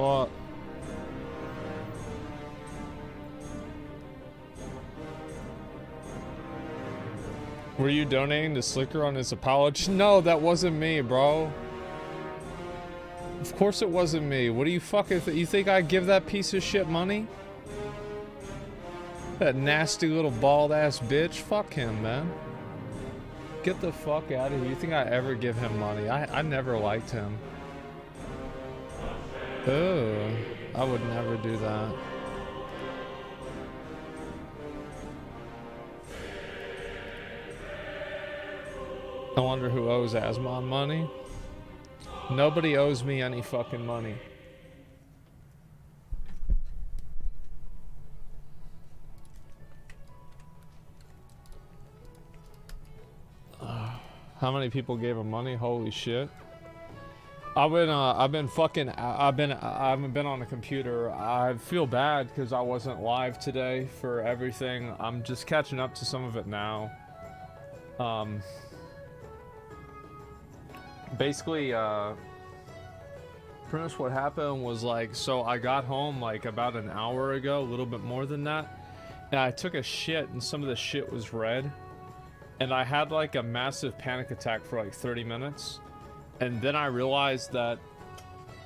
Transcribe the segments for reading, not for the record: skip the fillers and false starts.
fuck? Were you donating to Slicker on his apology? No, that wasn't me, bro. Of course it wasn't me. What do you fucking you think I give that piece of shit money? That nasty little bald ass bitch? Fuck him, man. Get the fuck out of here. You think I ever give him money? I never liked him. Oh, I would never do that. I wonder who owes Asmon money. Nobody owes me any fucking money. How many people gave him money? Holy shit. I haven't been on a computer. I feel bad because I wasn't live today for everything. I'm just catching up to some of it now. Basically, pretty much what happened was like, so I got home like about an hour ago, a little bit more than that, and I took a shit and some of the shit was red, and I had like a massive panic attack for like 30 minutes, and then I realized that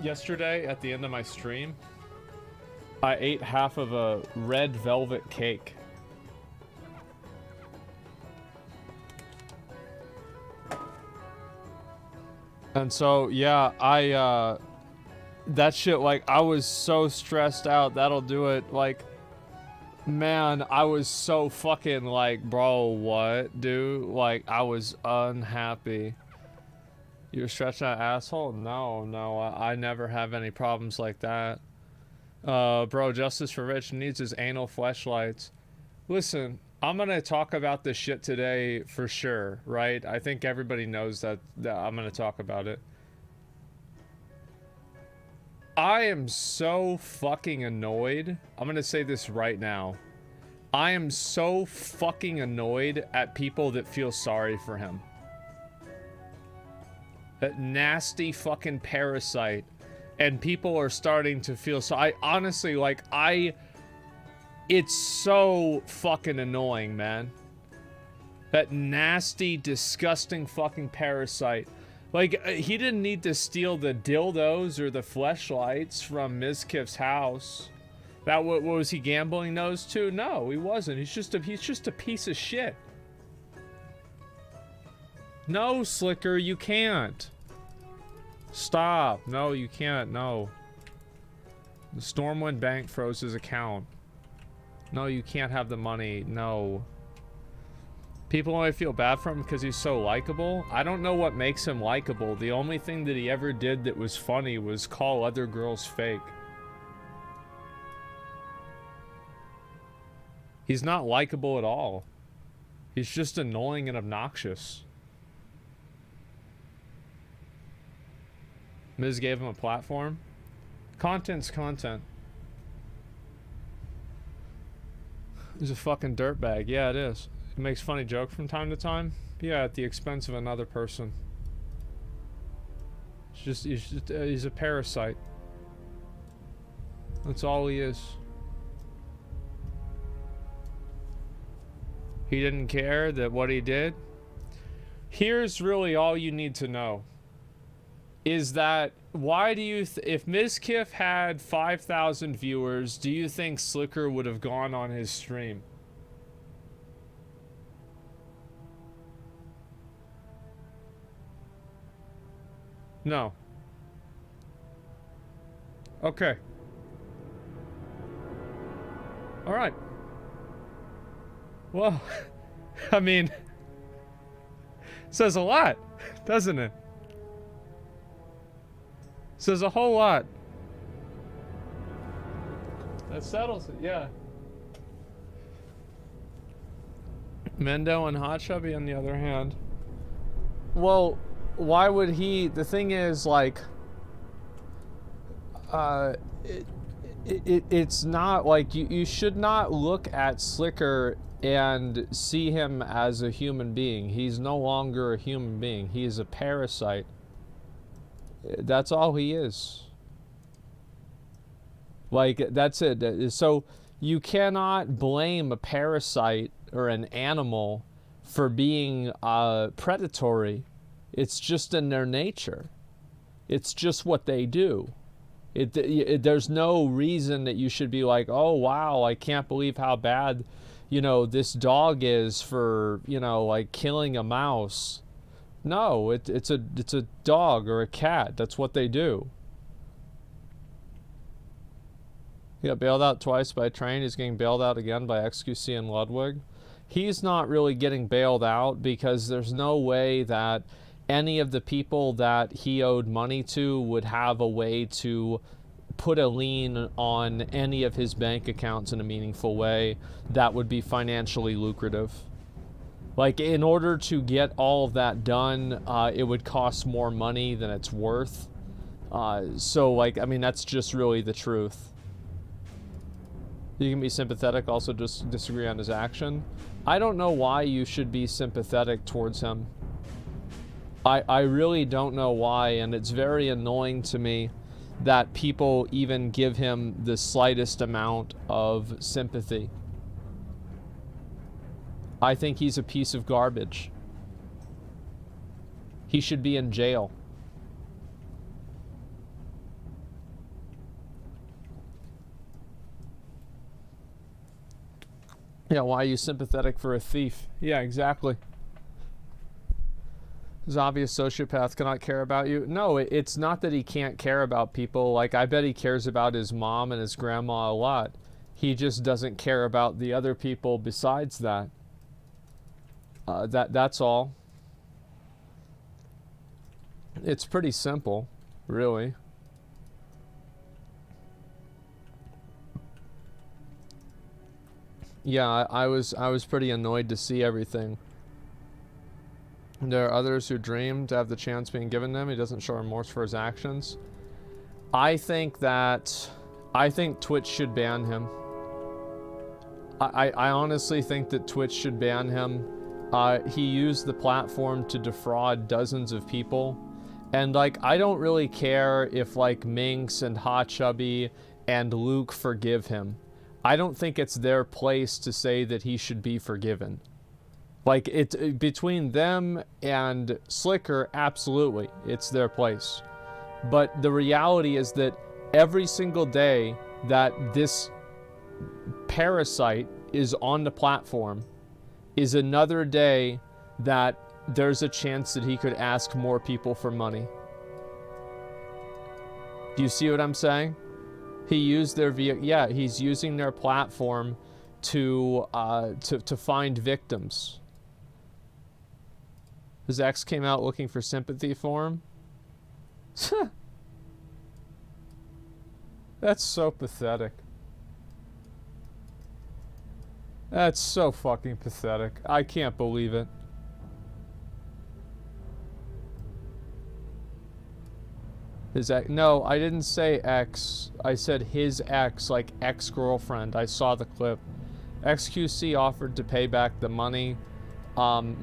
yesterday at the end of my stream, I ate half of a red velvet cake. And so, yeah, that shit, like, I was so stressed out. That'll do it. Like, man, I was so fucking like, bro, what, dude? Like, I was unhappy. You're stretching that asshole? No, I never have any problems like that. Bro, Justice for Rich needs his anal fleshlights. Listen, I'm gonna talk about this shit today for sure, right? I think everybody knows that I'm gonna talk about it. I am so fucking annoyed. I'm gonna say this right now. I am so fucking annoyed at people that feel sorry for him. That nasty fucking parasite. And people are starting to feel so. I honestly, like, it's so fucking annoying, man. That nasty, disgusting fucking parasite. Like, he didn't need to steal the dildos or the fleshlights from Mizkif's house. That what was he gambling those too? No, he wasn't. He's just a piece of shit. No, Slicker, you can't. Stop. No, you can't. No. The Stormwind Bank froze his account. No, you can't have the money. No. People only feel bad for him because he's so likable. I don't know what makes him likable. The only thing that he ever did that was funny was call other girls fake. He's not likable at all. He's just annoying and obnoxious. Miz gave him a platform. Content's content. He's a fucking dirtbag. Yeah, it is. He makes funny jokes from time to time. Yeah, at the expense of another person. He's a parasite. That's all he is. He didn't care that what he did. Here's really all you need to know. Is that, why do you, if Mizkif had 5,000 viewers, do you think Slicker would have gone on his stream? No. Okay. All right. Well, I mean, says a lot, doesn't it? Says a whole lot. That settles it, yeah. Mendo and Hot Chubby, on the other hand. Well, why would he? The thing is, like, it's not like you should not look at Slicker and see him as a human being. He's no longer a human being. He is a parasite. That's all he is. Like, that's it. So you cannot blame a parasite or an animal for being predatory. It's just in their nature. It's just what they do. There's no reason that you should be like, oh wow, I can't believe how bad, this dog is for, like killing a mouse. No, it's a dog or a cat. That's what they do. He got bailed out twice by a train. He's getting bailed out again by XQC and Ludwig. He's not really getting bailed out because there's no way that any of the people that he owed money to would have a way to put a lien on any of his bank accounts in a meaningful way that would be financially lucrative. Like, in order to get all of that done, it would cost more money than it's worth. So, like, I mean, that's just really the truth. You can be sympathetic, also just disagree on his action. I don't know why you should be sympathetic towards him. I really don't know why, and it's very annoying to me that people even give him the slightest amount of sympathy. I think he's a piece of garbage. He should be in jail. Yeah, why are you sympathetic for a thief? Yeah, exactly. Zombie sociopath cannot care about you. No, it's not that he can't care about people. Like, I bet he cares about his mom and his grandma a lot. He just doesn't care about the other people besides that. That's all. It's pretty simple, really. Yeah, I was pretty annoyed to see everything. There are others who dream to have the chance being given them. He doesn't show remorse for his actions. I think Twitch should ban him. I honestly think that Twitch should ban him. He used the platform to defraud dozens of people. And, like, I don't really care if, like, Minx and Hot Chubby and Luke forgive him. I don't think it's their place to say that he should be forgiven. Like, between them and Slicker, absolutely, it's their place. But the reality is that every single day that this parasite is on the platform is another day that there's a chance that he could ask more people for money. Do you see what I'm saying? He used their he's using their platform to find victims. His ex came out looking for sympathy for him. That's so pathetic. That's so fucking pathetic. I can't believe it. His ex? No, I didn't say ex. I said his ex, like ex-girlfriend. I saw the clip. XQC offered to pay back the money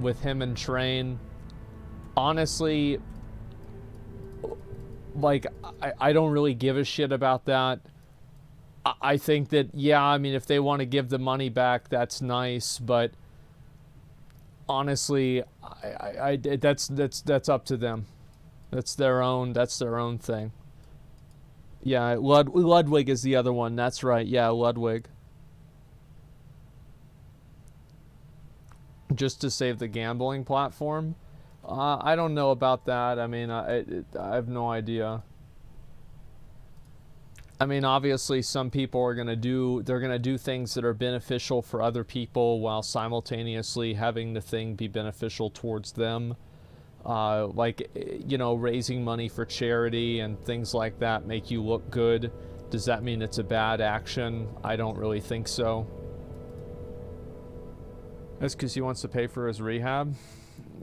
with him and Train. Honestly, like, I don't really give a shit about that. I think that, yeah, I mean, if they want to give the money back, that's nice, but honestly, that's up to them. That's their own thing. Yeah, Ludwig is the other one. That's right. Yeah, Ludwig. Just to save the gambling platform. I don't know about that. I mean, I have no idea. I mean, obviously, some people are gonna do things that are beneficial for other people while simultaneously having the thing be beneficial towards them. Like, raising money for charity and things like that make you look good. Does that mean it's a bad action? I don't really think so. That's because he wants to pay for his rehab.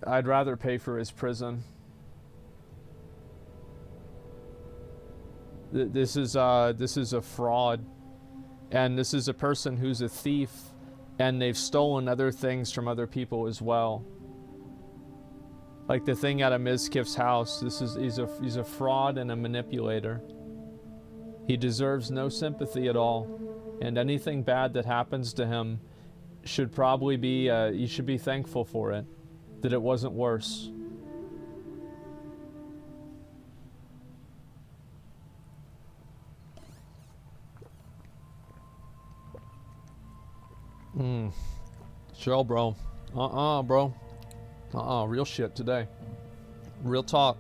I'd rather pay for his prison. This is a fraud, and this is a person who's a thief, and they've stolen other things from other people as well. Like the thing out of Mizkif's house. He's a fraud and a manipulator. He deserves no sympathy at all, and anything bad that happens to him should probably be, you should be thankful for it, that it wasn't worse. Chill, bro. Bro. Real shit today. Real talk.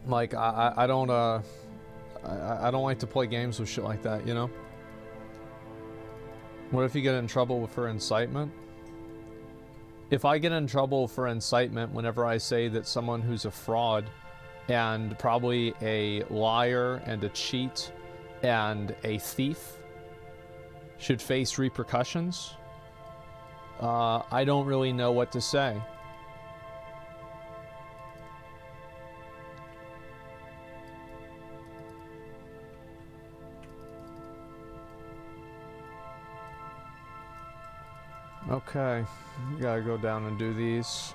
Like, I don't like to play games with shit like that, you know? What if you get in trouble for incitement? If I get in trouble for incitement whenever I say that someone who's a fraud and probably a liar and a cheat and a thief should face repercussions, I don't really know what to say. Okay, you gotta go down and do these.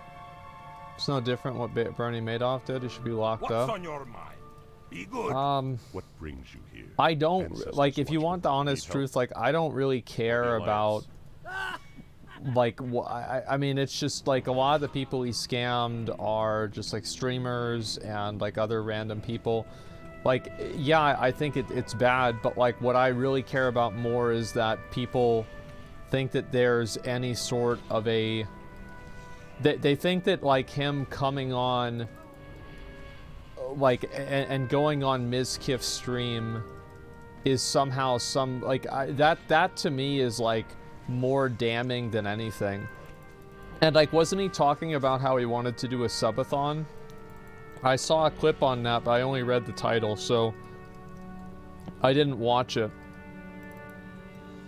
It's no different what Bernie Madoff did. He should be locked up. What's on your mind? Be good. What brings you here? I don't, like, if you want the honest truth, like, I don't really care about, like, I mean, it's just, like, a lot of the people he scammed are just, like, streamers and, like, other random people. Like, yeah, I think it's bad, but, like, what I really care about more is that people think that there's any sort of a... They think that, like, him coming on, like, and going on Mizkif's stream is somehow some, like, that to me is, like, more damning than anything. And, like, wasn't he talking about how he wanted to do a subathon? I saw a clip on that, but I only read the title, so I didn't watch it.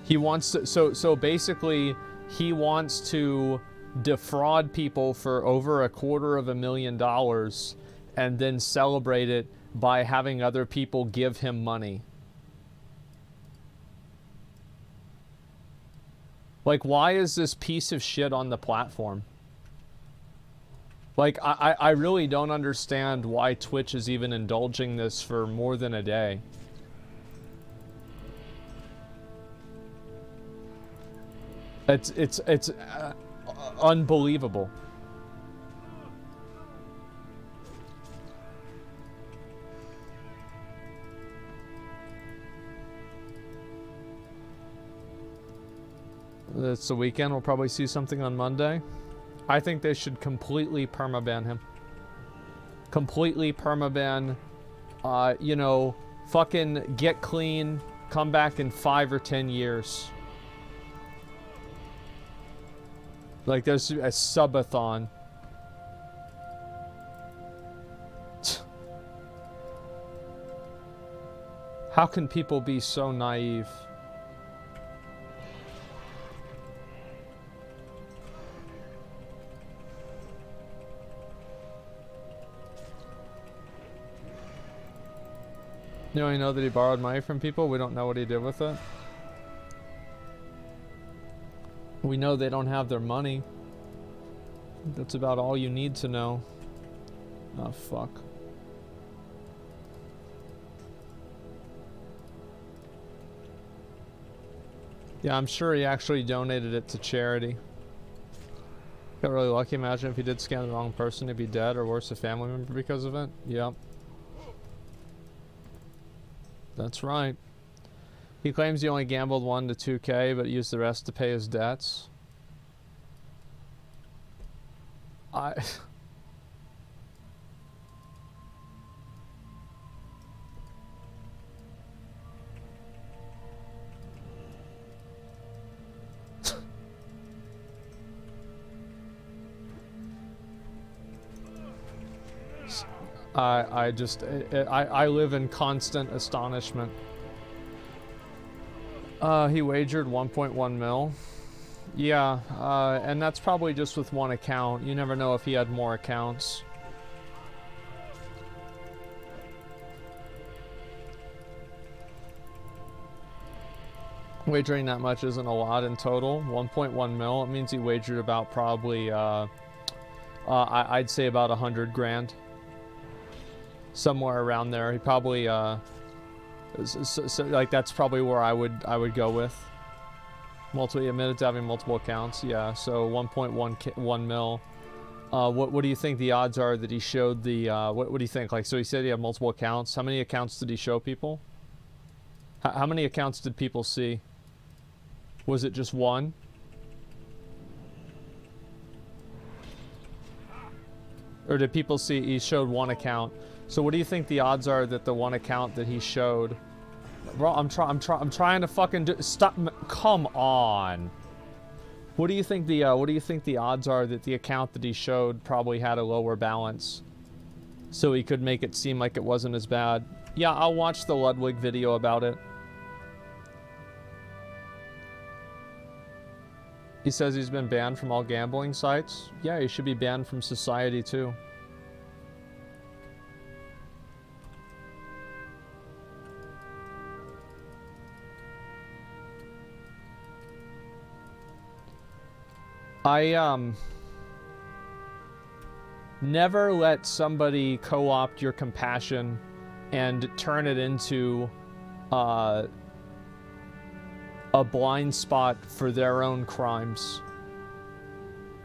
He wants to, so basically, he wants to defraud people for over $250,000 and then celebrate it by having other people give him money. Like, why is this piece of shit on the platform? Like, I really don't understand why Twitch is even indulging this for more than a day. It's unbelievable. It's the weekend. We'll probably see something on Monday. I think they should completely permaban him. Completely permaban. You know, fucking get clean. Come back in 5 or 10 years. Like, there's a subathon. How can people be so naive? You only know that he borrowed money from people? We don't know what he did with it. We know they don't have their money. That's about all you need to know. Oh, fuck. Yeah, I'm sure he actually donated it to charity. Got really lucky. Imagine if he did scam the wrong person, he'd be dead, or worse, a family member because of it. Yep. That's right. He claims he only gambled 1 to 2K, but used the rest to pay his debts. I live in constant astonishment. He wagered 1.1 mil. Yeah, and that's probably just with one account. You never know if he had more accounts. Wagering that much isn't a lot in total. 1.1 mil. It means he wagered about probably, I'd say about 100 grand. somewhere around there. He probably like that's probably where I would go with. He admitted to having multiple accounts. Yeah, so 1.1 mil. What do you think the odds are that he showed the what do you think? Like, so he said he had multiple accounts. How many accounts did he show people? How many accounts did people see? Was it just one? Or did people see he showed one account? So what do you think the odds are that the one account that he showed? Bro, I'm trying to fucking stop. Come on. What do you think the odds are that the account that he showed probably had a lower balance, so he could make it seem like it wasn't as bad? Yeah, I'll watch the Ludwig video about it. He says he's been banned from all gambling sites. Yeah, he should be banned from society too. Never let somebody co-opt your compassion and turn it into a blind spot for their own crimes.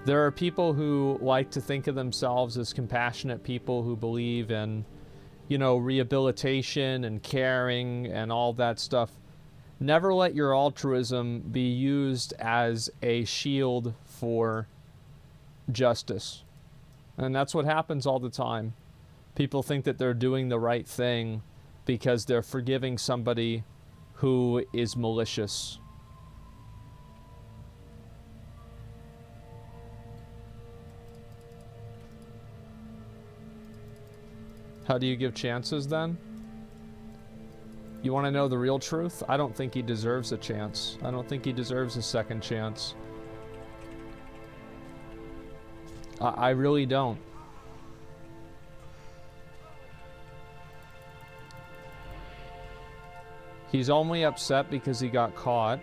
There are people who like to think of themselves as compassionate people who believe in, you know, rehabilitation and caring and all that stuff. Never let your altruism be used as a shield for justice. And that's what happens all the time. People think that they're doing the right thing because they're forgiving somebody who is malicious. How do you give chances then? You want to know the real truth? I don't think he deserves a chance. I don't think he deserves a second chance. I really don't. He's only upset because he got caught.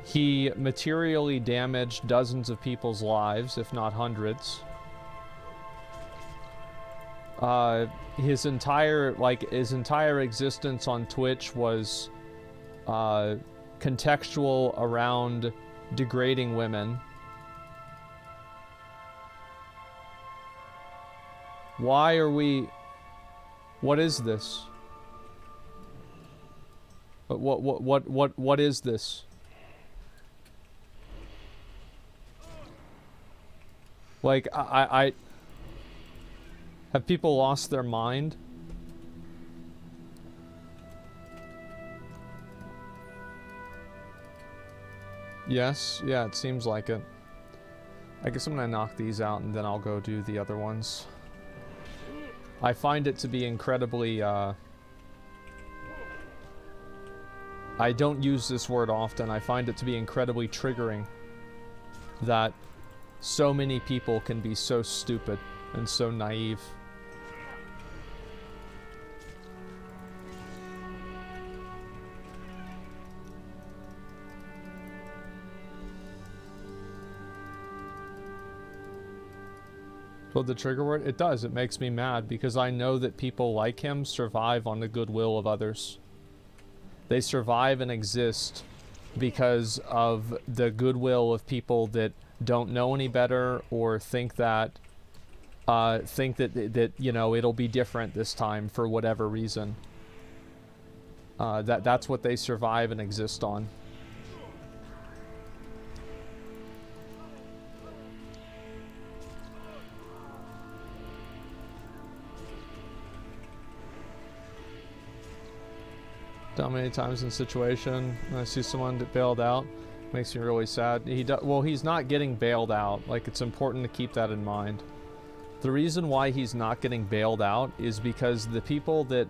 He materially damaged dozens of people's lives, if not hundreds. His entire existence on Twitch was contextual around degrading women. Why are we... What is this? What is this? Like, I have people lost their mind? Yes, yeah, it seems like it. I guess I'm gonna knock these out and then I'll go do the other ones. I find it to be incredibly, I don't use this word often. I find it to be incredibly triggering that so many people can be so stupid and so naive. Well, the trigger word? It does. It makes me mad because I know that people like him survive on the goodwill of others. They survive and exist because of the goodwill of people that don't know any better or think that you know, it'll be different this time for whatever reason. That's what they survive and exist on. Done many times in a situation when I see someone that bailed out, makes me really sad. Well, he's not getting bailed out. Like, it's important to keep that in mind. The reason why he's not getting bailed out is because the people that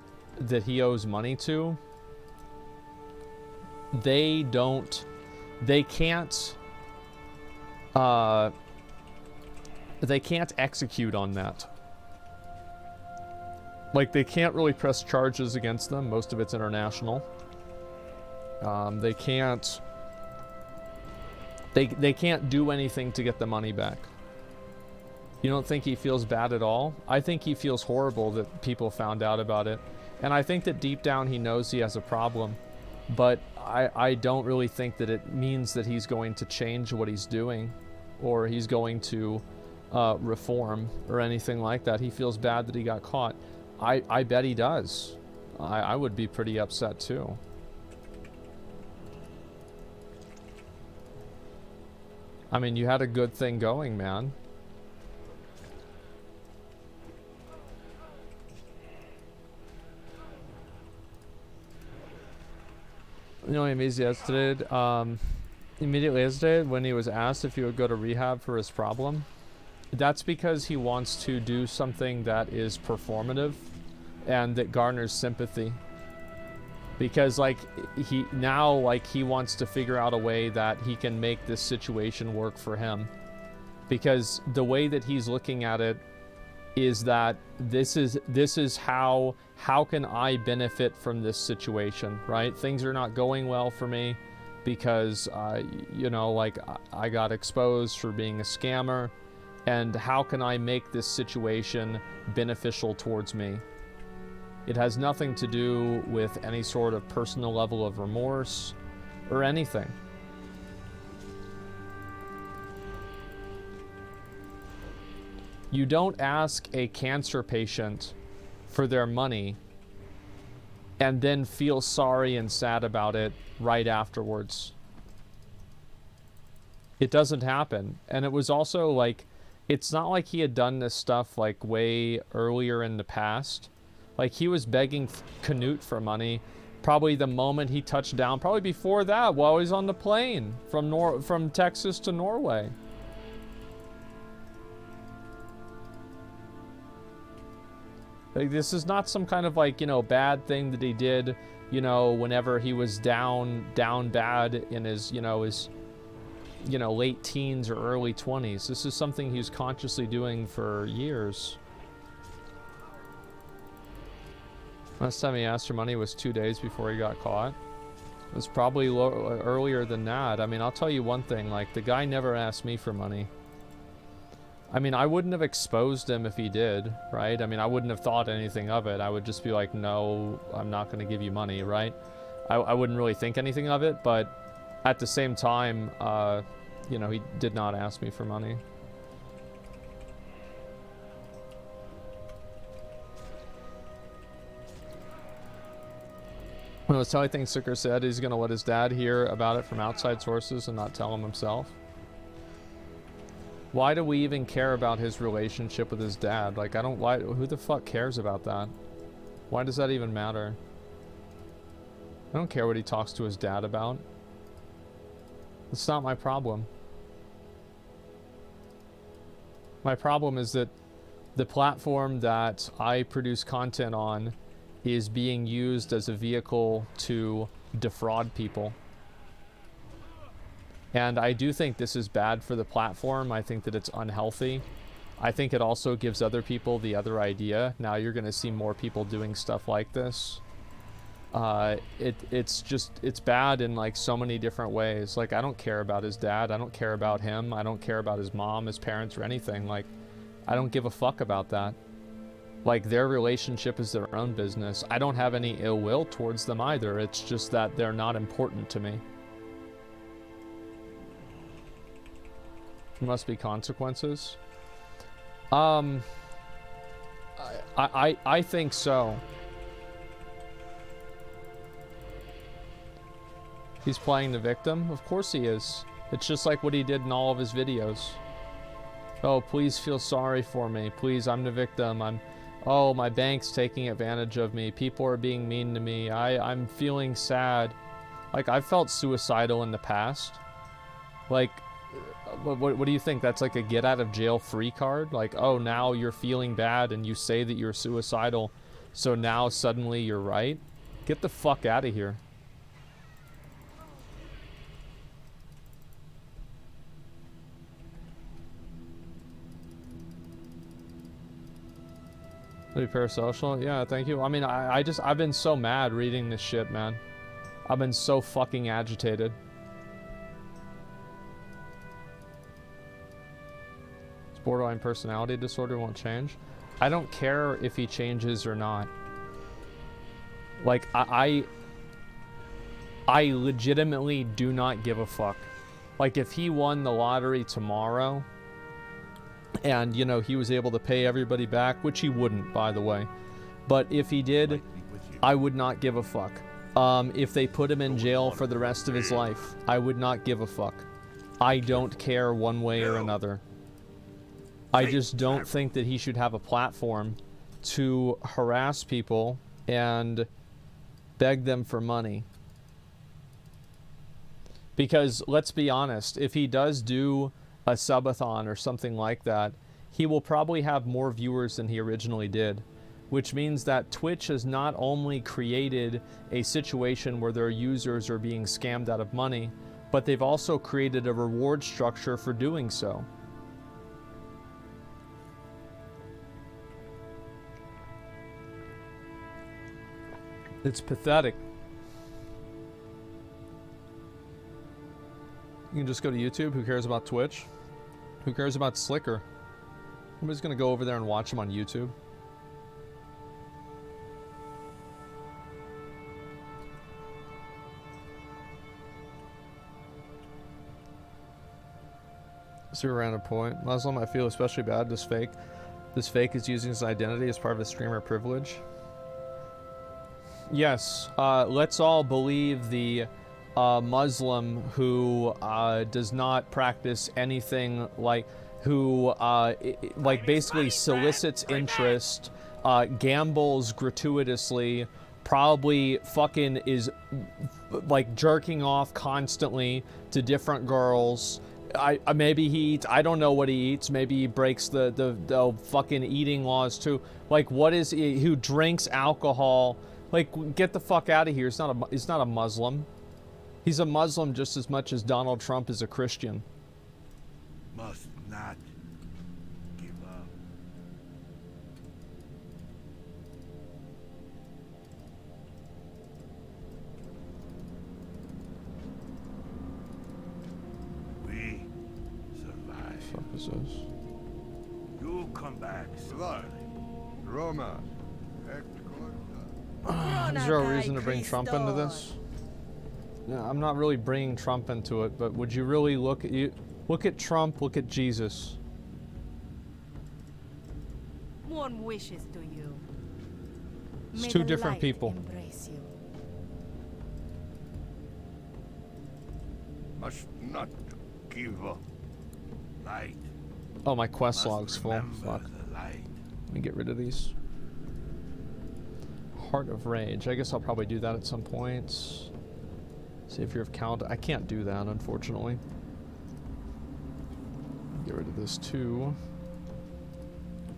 he owes money to, they can't execute on that. Like, they can't really press charges against them. Most of it's international. They can't do anything to get the money back. You don't think he feels bad at all? I think he feels horrible that people found out about it. And I think that deep down he knows he has a problem. But I don't really think that it means that he's going to change what he's doing, or he's going to reform or anything like that. He feels bad that he got caught. I bet he does. I would be pretty upset too. I mean, you had a good thing going, man. You know, immediately yesterday, when he was asked if he would go to rehab for his problem, that's because he wants to do something that is performative and that garners sympathy. Because, like, he wants to figure out a way that he can make this situation work for him. Because the way that he's looking at it is that this is how can I benefit from this situation, right? Things are not going well for me because you know, like, I got exposed for being a scammer, and how can I make this situation beneficial towards me? It has nothing to do with any sort of personal level of remorse or anything. You don't ask a cancer patient for their money and then feel sorry and sad about it right afterwards. It doesn't happen. And it was also like, it's not like he had done this stuff like way earlier in the past. Like, he was begging Canute for money probably the moment he touched down, probably before that, while he was on the plane from Texas to Norway. Like, this is not some kind of, like, you know, bad thing that he did, you know, whenever he was down bad in his, you know, late teens or early 20s. This is something he was consciously doing for years. Last time he asked for money was 2 days before he got caught. It was probably earlier than that. I mean, I'll tell you one thing, like, the guy never asked me for money. I mean, I wouldn't have exposed him if he did, right? I mean, I wouldn't have thought anything of it. I would just be like, no, I'm not going to give you money, right? I wouldn't really think anything of it, but at the same time, you know, he did not ask me for money. Well, that's how I think Zucker said he's going to let his dad hear about it from outside sources and not tell him himself. Why do we even care about his relationship with his dad? Like, who the fuck cares about that? Why does that even matter? I don't care what he talks to his dad about. It's not my problem. My problem is that the platform that I produce content on is being used as a vehicle to defraud people. And I do think this is bad for the platform. I think that it's unhealthy. I think it also gives other people the other idea. Now you're going to see more people doing stuff like this. It's bad in, like, so many different ways. Like, I don't care about his dad. I don't care about him. I don't care about his mom, his parents, or anything. Like, I don't give a fuck about that. Like, their relationship is their own business. I don't have any ill will towards them either. It's just that they're not important to me. There must be consequences. I think so. He's playing the victim? Of course he is. It's just like what he did in all of his videos. Oh, please feel sorry for me. Please, I'm the victim. Oh, my bank's taking advantage of me. People are being mean to me. I'm feeling sad. Like, I've felt suicidal in the past. Like, what do you think? That's like a get out of jail free card? Like, oh, now you're feeling bad and you say that you're suicidal, so now suddenly you're right? Get the fuck out of here. Pretty parasocial? Yeah, thank you. I mean, I've been so mad reading this shit, man. I've been so fucking agitated. Borderline personality disorder won't change. I don't care if he changes or not. Like, I legitimately do not give a fuck. Like, if he won the lottery tomorrow and, you know, he was able to pay everybody back, which he wouldn't, by the way. But if he did, I would not give a fuck. If they put him in jail for the rest of his life, I would not give a fuck. I don't care one way or another. I just don't think that he should have a platform to harass people and beg them for money. Because, let's be honest, if he does do a subathon or something like that, he will probably have more viewers than he originally did. Which means that Twitch has not only created a situation where their users are being scammed out of money, but they've also created a reward structure for doing so. It's pathetic. You can just go to YouTube. Who cares about Twitch? Who cares about Slicker? Nobody's gonna go over there and watch him on YouTube. Zero random point. Muslim, I feel especially bad. This fake is using his identity as part of his streamer privilege. Yes, let's all believe the Muslim who does not practice anything like, who like basically solicits interest, gambles gratuitously, probably fucking is like jerking off constantly to different girls. Maybe he eats, I don't know what he eats. Maybe he breaks the fucking eating laws too. Like, what is he, who drinks alcohol? Like, get the fuck out of here. He's not a Muslim. He's a Muslim just as much as Donald Trump is a Christian. Must not give up. We survive. What the fuck is this? You come back slowly. Roma. Is there a reason to bring Trump into this? Yeah, I'm not really bringing Trump into it, but would you really look at Trump, look at Jesus? One wishes to you. It's May two the different light people. Embrace you. Must not give up. Light. Oh, my quest Must log's full. remember Fuck. the light. Let me get rid of these. Heart of Rage. I guess I'll probably do that at some point. Savior of Count. I can't do that, unfortunately. Get rid of this too.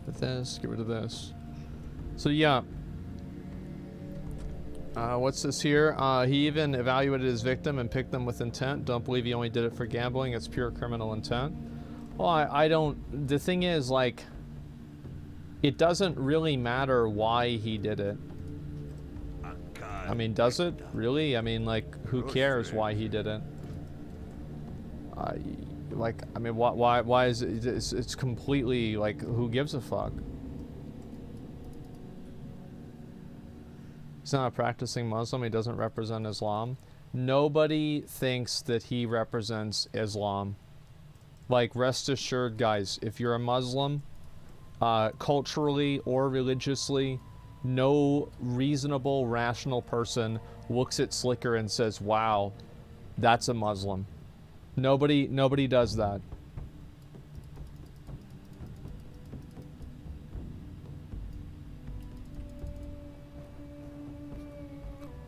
With this, get rid of this. So yeah. What's this here? He even evaluated his victim and picked them with intent. Don't believe he only did it for gambling. It's pure criminal intent. Well, I don't... The thing is, like... It doesn't really matter why he did it. I mean, does it? Really? I mean, like, who cares why he did it? Like, I mean, why is it? It's completely, like, who gives a fuck? He's not a practicing Muslim. He doesn't represent Islam. Nobody thinks that he represents Islam. Like, rest assured, guys, if you're a Muslim, culturally or religiously, no reasonable, rational person looks at Slicker and says, wow, that's a Muslim. Nobody does that.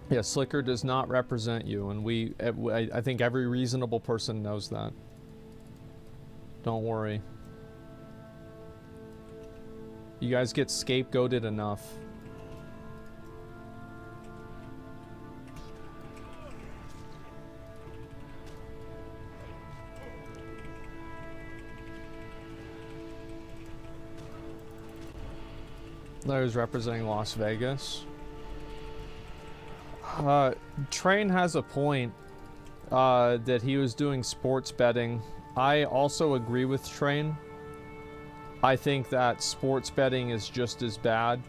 Yeah, Slicker does not represent you, and I think every reasonable person knows that. Don't worry. You guys get scapegoated enough. There's representing Las Vegas. Train has a point that he was doing sports betting. I also agree with Train. I think that sports betting is just as bad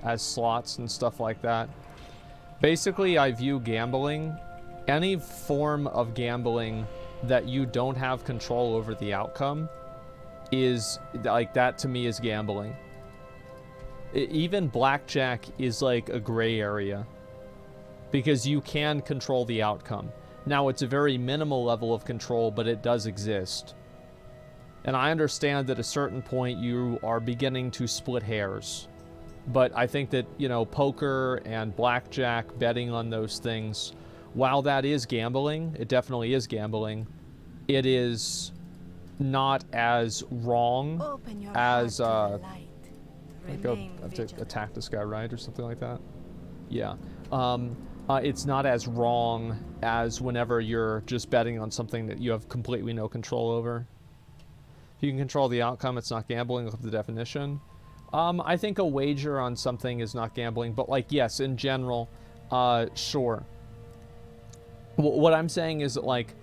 as slots and stuff like that. Basically, I view gambling, any form of gambling that you don't have control over the outcome is, like, that to me is gambling. Even blackjack is like a gray area because you can control the outcome. Now, it's a very minimal level of control, but it does exist. And I understand that at a certain point you are beginning to split hairs. But I think that, you know, poker and blackjack, betting on those things, while that is gambling, it definitely is gambling, it is not as wrong Open your as, heart to the light. like, I Remain have to vigilant. attack this guy, right? Or something like that. Yeah. It's not as wrong as whenever you're just betting on something that you have completely no control over. If you can control the outcome, it's not gambling. Look at the definition. I think a wager on something is not gambling, but, like, yes, in general, sure. What I'm saying is that, like,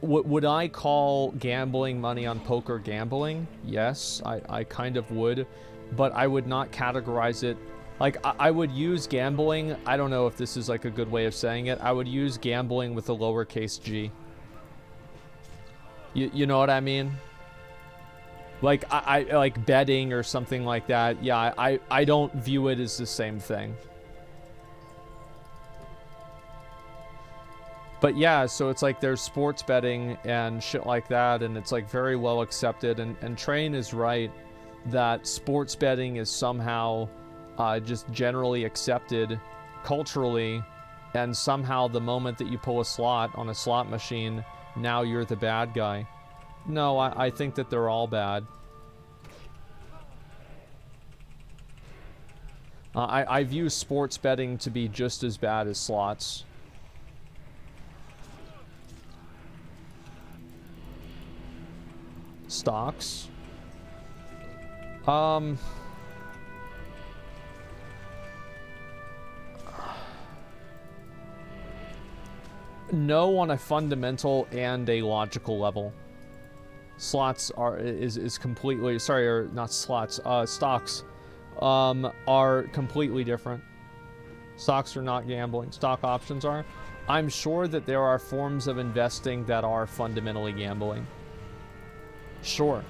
would I call gambling money on poker gambling? Yes, I kind of would, but I would not categorize it. Like, I would use gambling, I don't know if this is, like, a good way of saying it, I would use gambling with a lowercase g. You know what I mean? Like, I like betting or something like that. Yeah, I don't view it as the same thing. But yeah, so it's like there's sports betting and shit like that, and it's like very well accepted. And Train is right that sports betting is somehow just generally accepted culturally, and somehow the moment that you pull a slot on a slot machine, now you're the bad guy. No, I think that they're all bad. I view sports betting to be just as bad as slots. Stocks. No, on a fundamental and a logical level. Slots is completely, sorry, or not slots, stocks are completely different. Stocks are not gambling. Stock options are. I'm sure that there are forms of investing that are fundamentally gambling. Sure.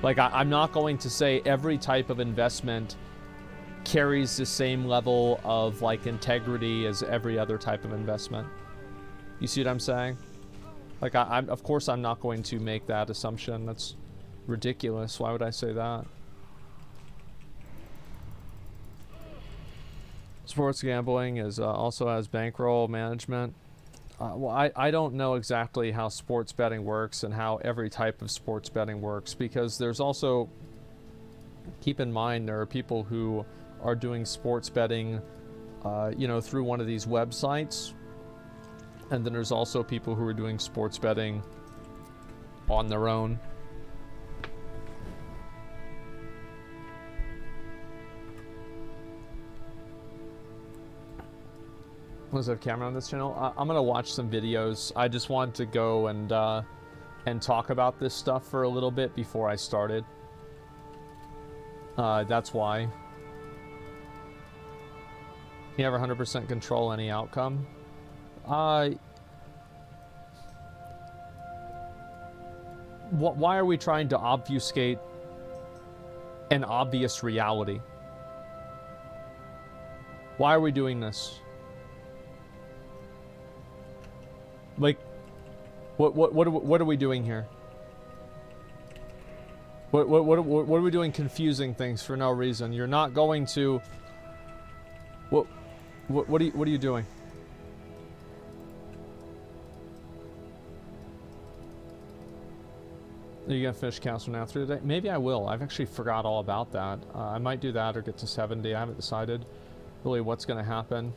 Like, I'm not going to say every type of investment carries the same level of, like, integrity as every other type of investment. You see what I'm saying? Like, of course I'm not going to make that assumption. That's ridiculous. Why would I say that? Sports gambling is also has bankroll management. Well, I don't know exactly how sports betting works and how every type of sports betting works, because there's also, keep in mind, there are people who are doing sports betting, you know, through one of these websites. And then there's also people who are doing sports betting on their own. Was there a camera on this channel? I'm gonna watch some videos. I just wanted to go and talk about this stuff for a little bit before I started. That's why. You never 100% control any outcome. Why are we trying to obfuscate an obvious reality? Why are we doing this? Like, what are we doing here? What are we doing confusing things for no reason? You're not going to. What are you doing? Are you gonna finish Castle now through today? Maybe I will. I've actually forgot all about that. I might do that or get to 70. I haven't decided really what's gonna happen.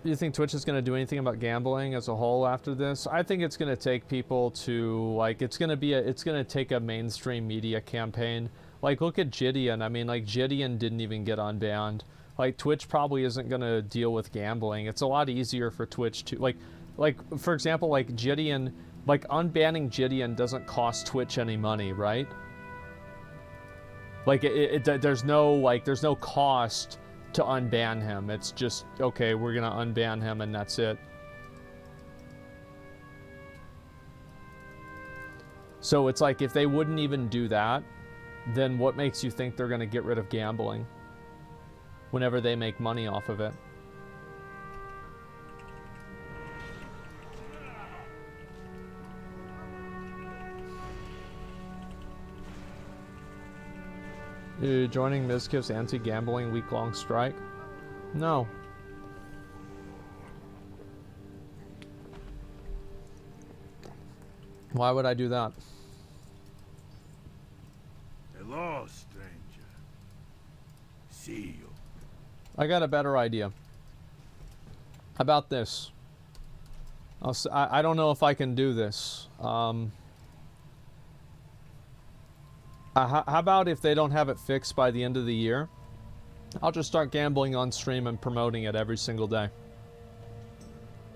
You think Twitch is gonna do anything about gambling as a whole after this? I think it's gonna take people to, like, it's gonna take a mainstream media campaign. Like, look at Gideon. I mean, like, Gideon didn't even get unbanned. Like, Twitch probably isn't gonna deal with gambling. It's a lot easier for Twitch to, like, for example, like, Gideon Like, unbanning Gideon doesn't cost Twitch any money, right? Like, there's no cost to unban him. It's just, okay, we're gonna unban him and that's it. So it's like, if they wouldn't even do that, then what makes you think they're gonna get rid of gambling whenever they make money off of it? You joining Mizkif's anti-gambling week-long strike? No. Why would I do that? Hello, stranger. See you. I got a better idea. How about this? I don't know if I can do this. How about if they don't have it fixed by the end of the year? I'll just start gambling on stream and promoting it every single day.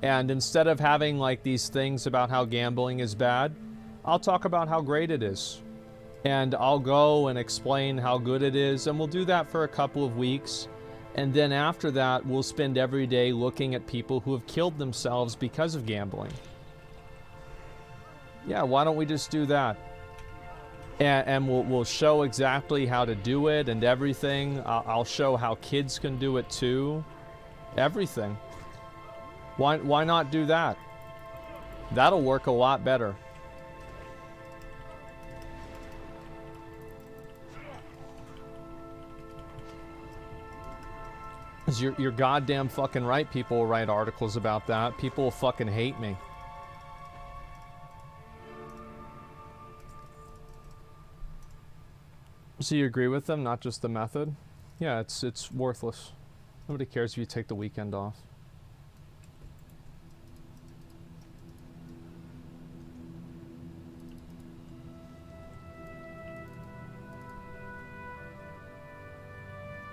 And instead of having like these things about how gambling is bad, I'll talk about how great it is. And I'll go and explain how good it is, and we'll do that for a couple of weeks. And then after that, we'll spend every day looking at people who have killed themselves because of gambling. Yeah, why don't we just do that? And we'll show exactly how to do it and everything. I'll show how kids can do it too. Everything. Why not do that? That'll work a lot better. 'Cause you're goddamn fucking right. People will write articles about that. People will fucking hate me. So you agree with them, not just the method? Yeah, it's worthless. Nobody cares if you take the weekend off.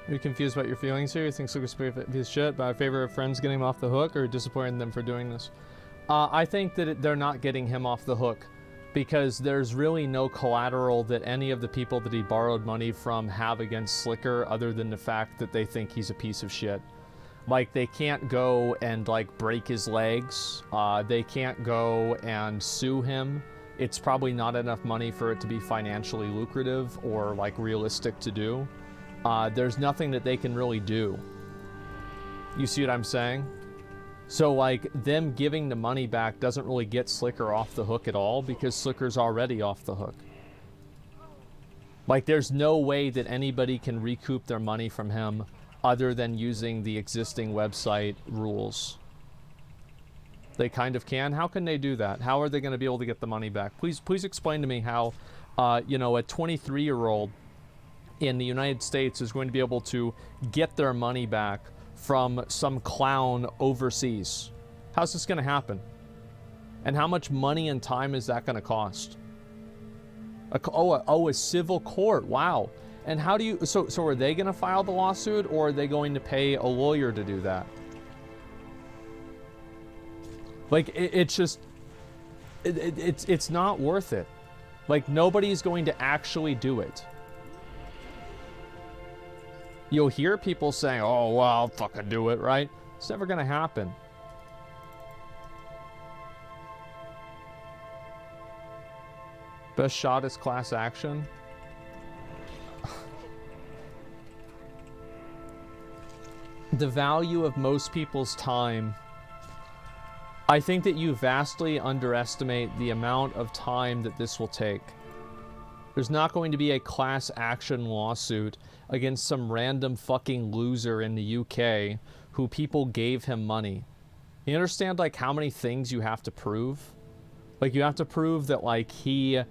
Are you confused about your feelings here? You think Slicker's a piece of shit, but I favor friends getting him off the hook, or disappointing them for doing this? I think that they're not getting him off the hook, because there's really no collateral that any of the people that he borrowed money from have against Slicker other than the fact that they think he's a piece of shit. Like, they can't go and, like, break his legs. They can't go and sue him. It's probably not enough money for it to be financially lucrative or, like, realistic to do. There's nothing that they can really do. You see what I'm saying? So, like, them giving the money back doesn't really get Slicker off the hook at all, because Slicker's already off the hook. Like, there's no way that anybody can recoup their money from him other than using the existing website rules. They kind of can. How can they do that? How are they going to be able to get the money back? Please explain to me how, you know, a 23-year-old in the United States is going to be able to get their money back from some clown overseas. How's this going to happen? And how much money and time is that going to cost? A civil court. Wow. And how do you... So are they going to file the lawsuit, or are they going to pay a lawyer to do that? Like, it's just... It's not worth it. Like, nobody's going to actually do it. You'll hear people saying, oh, well, I'll fucking do it, right? It's never going to happen. Best shot is class action. The value of most people's time. I think that you vastly underestimate the amount of time that this will take. There's not going to be a class action lawsuit against some random fucking loser in the UK who people gave him money. You understand, like, how many things you have to prove? Like, you have to prove that, like, he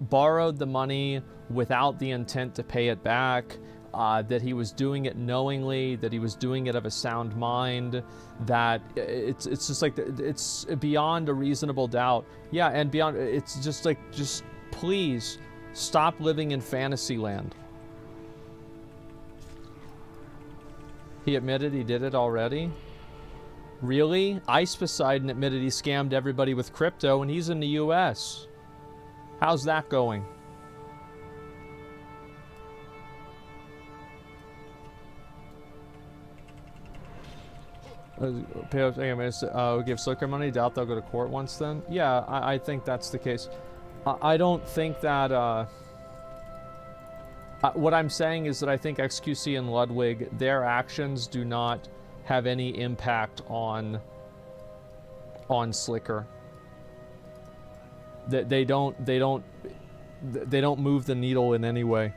borrowed the money without the intent to pay it back, that he was doing it knowingly, that he was doing it of a sound mind, that it's just like, it's beyond a reasonable doubt. Yeah, and beyond, it's just like, just please stop living in fantasy land. He admitted he did it already. Really? Ice Poseidon admitted he scammed everybody with crypto and he's in the US. How's that going? Give Slicker money? Doubt they'll go to court once then? Yeah, I think that's the case. I don't think that, what I'm saying is that I think XQC and Ludwig, their actions do not have any impact on Slicker. They don't move the needle in any way.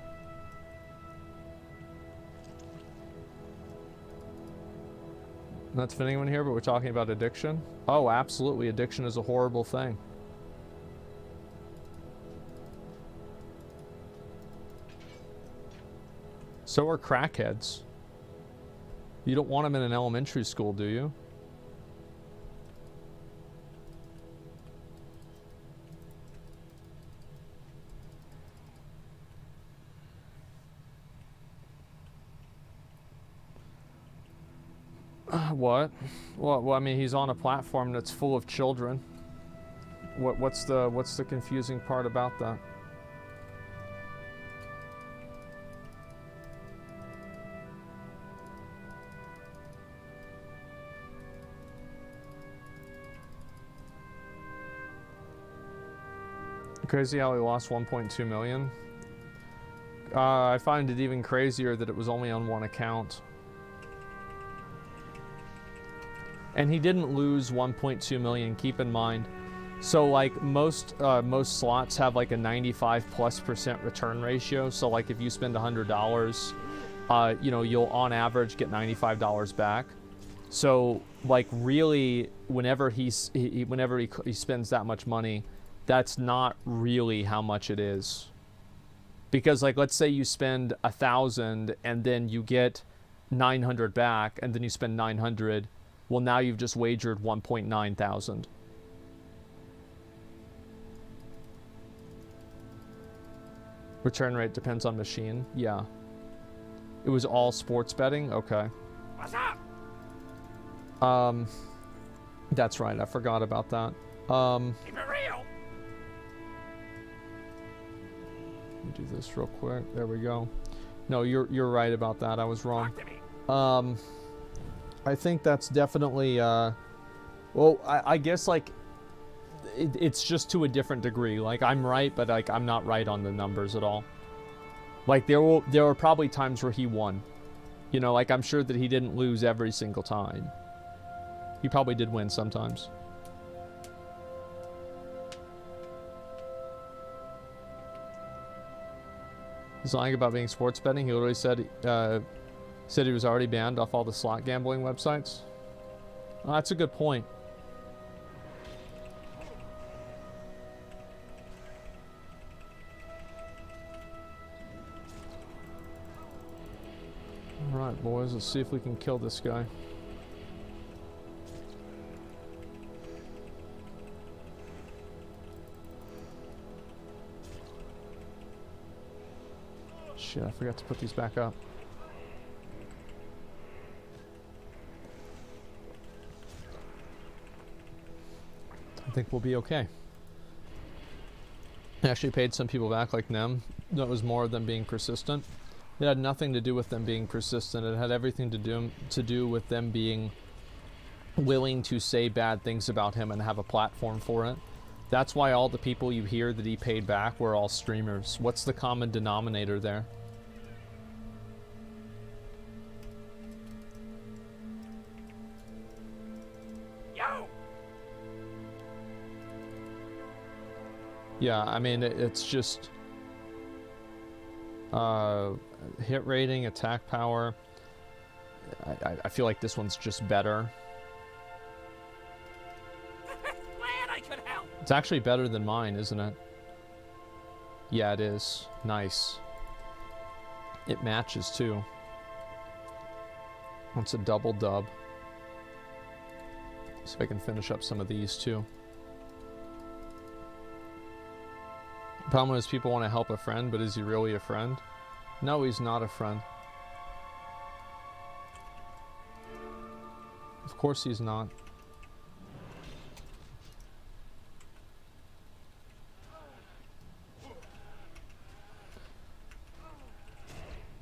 Not to fit anyone here, but we're talking about addiction. Oh, absolutely. Addiction is a horrible thing. So are crackheads. You don't want them in an elementary school, do you? What? Well, I mean, he's on a platform that's full of children. What's the confusing part about that? Crazy how he lost 1.2 million. I find it even crazier that it was only on one account. And he didn't lose 1.2 million, keep in mind. So like most slots have like a 95+% return ratio. So like if you spend $100, you know, you'll on average get $95 back. So like really whenever he spends that much money, that's not really how much it is. Because like let's say you spend 1,000 and then you get 900 back and then you spend 900. Well, now you've just wagered 1.9 thousand. Return rate depends on machine. Yeah. It was all sports betting? Okay. What's up? That's right. I forgot about that. Keep it real. Let me do this real quick. There we go. No, you're right about that. I was wrong. Talk to me. I think that's definitely, well, I guess, like, it's just to a different degree. Like, I'm right, but, like, I'm not right on the numbers at all. Like, there were probably times where he won. You know, like, I'm sure that he didn't lose every single time. He probably did win sometimes. He's lying about being sports betting. He literally said he was already banned off all the slot gambling websites. Oh, that's a good point. Alright, boys, let's see if we can kill this guy. Shit, I forgot to put these back up. I think we'll be okay. I actually paid some people back like them. That was more of them being persistent. It had nothing to do with them being persistent. It had everything to do with them being willing to say bad things about him and have a platform for it. That's why all the people you hear that he paid back were all streamers. What's the common denominator there? Yeah, I mean, it's just hit rating, attack power. I feel like this one's just better. Glad I could help. It's actually better than mine, isn't it? Yeah, it is. Nice. It matches too. It's a double dub. See if I can finish up some of these too. The problem is people want to help a friend, but is he really a friend? No, he's not a friend. Of course he's not.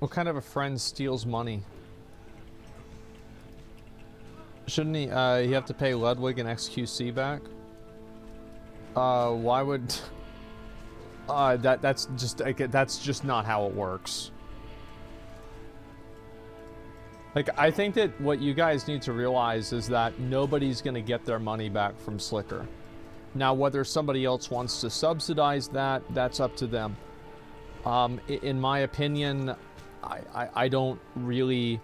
What kind of a friend steals money? Shouldn't he have to pay Ludwig and XQC back? Why would... that's just not how it works. Like, I think that what you guys need to realize is that nobody's gonna get their money back from Slicker. Now, whether somebody else wants to subsidize that, that's up to them. In my opinion, I don't really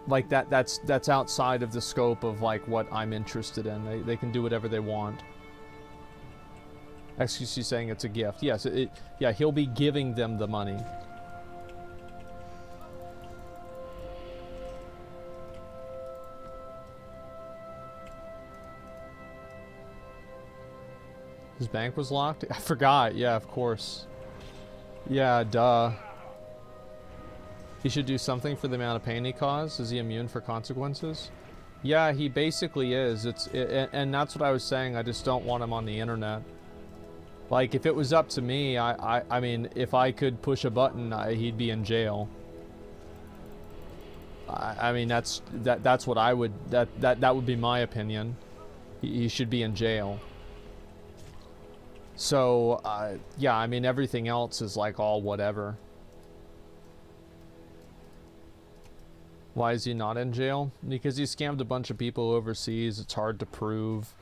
like that. That's outside of the scope of like what I'm interested in. They can do whatever they want. XQC saying it's a gift. Yes, yeah, he'll be giving them the money. His bank was locked? I forgot. Yeah, of course. Yeah, duh. He should do something for the amount of pain he caused. Is he immune for consequences? Yeah, he basically is. And that's what I was saying. I just don't want him on the internet. Like, if it was up to me, I mean, if I could push a button, he'd be in jail. I mean, that's what I would. That would be my opinion. He should be in jail. So, yeah, I mean, everything else is like all whatever. Why is he not in jail? Because he scammed a bunch of people overseas. It's hard to prove.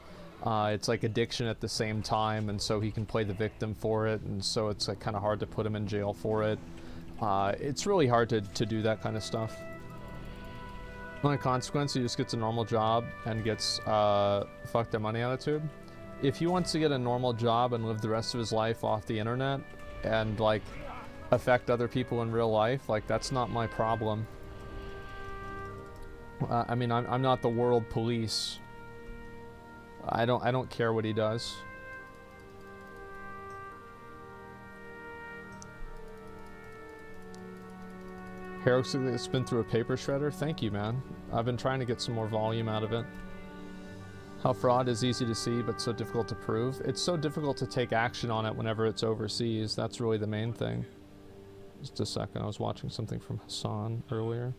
It's like addiction at the same time, and so he can play the victim for it, and so it's like kind of hard to put him in jail for it. It's really hard to do that kind of stuff. Only consequence, he just gets a normal job and gets fuck their money attitude. If he wants to get a normal job and live the rest of his life off the internet and like affect other people in real life, like that's not my problem. I mean, I'm not the world police. I don't care what he does. Heroic's been through a paper shredder. Thank you, man. I've been trying to get some more volume out of it. How fraud is easy to see, but so difficult to prove. It's so difficult to take action on it whenever it's overseas. That's really the main thing. Just a second. I was watching something from Hassan earlier.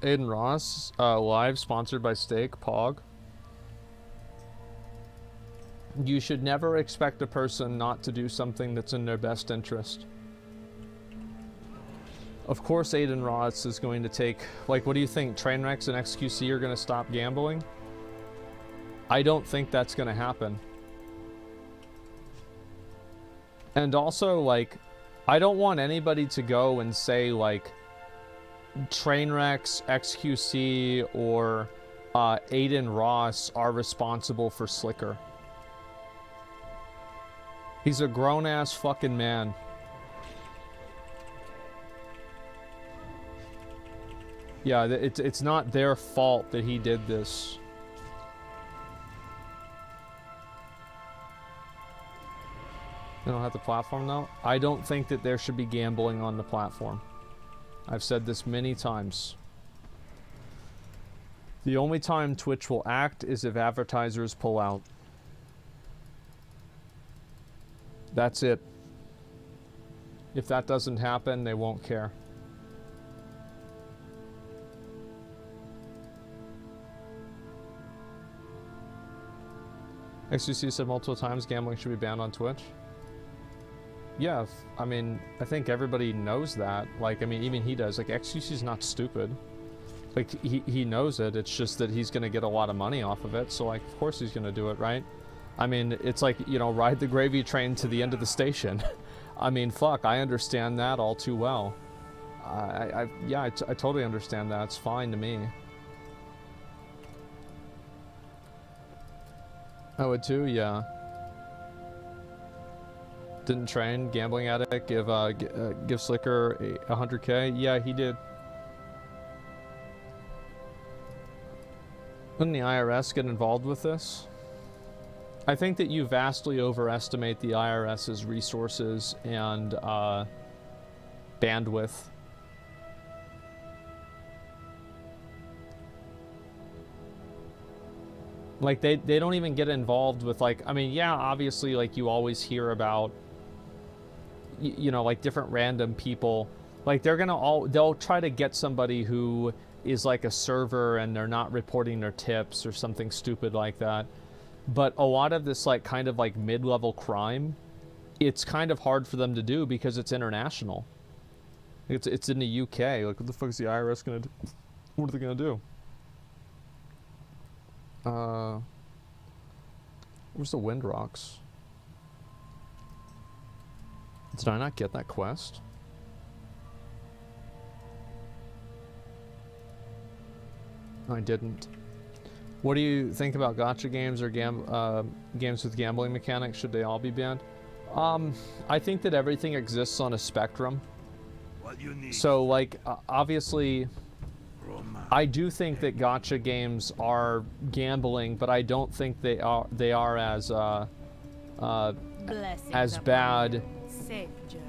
Aiden Ross, live, sponsored by Steak, Pog. You should never expect a person not to do something that's in their best interest. Of course Aiden Ross is going to take, like, what do you think, Trainwrecks and XQC are going to stop gambling? I don't think that's going to happen. And also, like, I don't want anybody to go and say, like, Trainwrecks, XQC, or Aiden Ross are responsible for Slicker. He's a grown-ass fucking man. Yeah, it's not their fault that he did this. They don't have the platform though? I don't think that there should be gambling on the platform. I've said this many times. The only time Twitch will act is if advertisers pull out. That's it. If that doesn't happen, they won't care. XQC said multiple times gambling should be banned on Twitch. Yeah, I mean, I think everybody knows that. Like, I mean, even he does. Like, XQC's not stupid. Like, he knows it. It's just that he's going to get a lot of money off of it. So, like, of course he's going to do it, right? I mean, it's like, you know, ride the gravy train to the end of the station. I mean, fuck, I understand that all too well. Yeah, I totally understand that. It's fine to me. I would too, yeah. Didn't train, gambling addict, give Slicker 100K? Yeah, he did. Wouldn't the IRS get involved with this? I think that you vastly overestimate the IRS's resources and bandwidth. Like, they don't even get involved with, like, I mean, yeah, obviously, like, you always hear about, you know, like, different random people. Like, they'll try to get somebody who is, like, a server and they're not reporting their tips or something stupid like that. But a lot of this, like, kind of, like, mid-level crime, it's kind of hard for them to do because it's international. It's in the UK. Like, what the fuck is the IRS gonna do? What are they gonna do? Where's the Wind Rocks? Did I not get that quest? I didn't. What do you think about gacha games or games with gambling mechanics? Should they all be banned? I think that everything exists on a spectrum. What you need? So, like, obviously, I do think that gacha games are gambling, but I don't think they are as Blessings upon bad. you. Safe journey.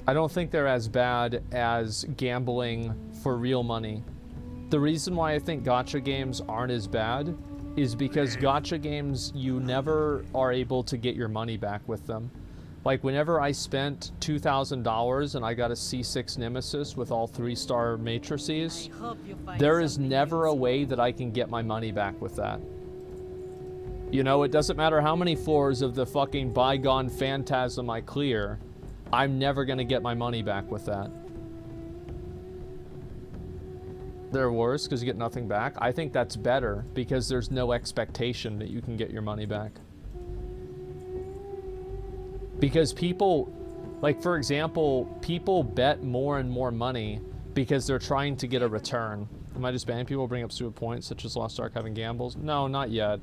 I don't think they're as bad as gambling for real money. The reason why I think gacha games aren't as bad is because gacha games, you never are able to get your money back with them. Like, whenever I spent $2,000 and I got a C6 Nemesis with all 3-star matrices, I hope you find there is something never a useful. way that I can get my money back with that. You know, it doesn't matter how many floors of the fucking bygone phantasm I clear, I'm never gonna get my money back with that. They're worse because you get nothing back. I think that's better because there's no expectation that you can get your money back. Because people, like, for example, people bet more and more money because they're trying to get a return. Am I just banning people bring up stupid points such as Lost Ark having gambles? No, not yet.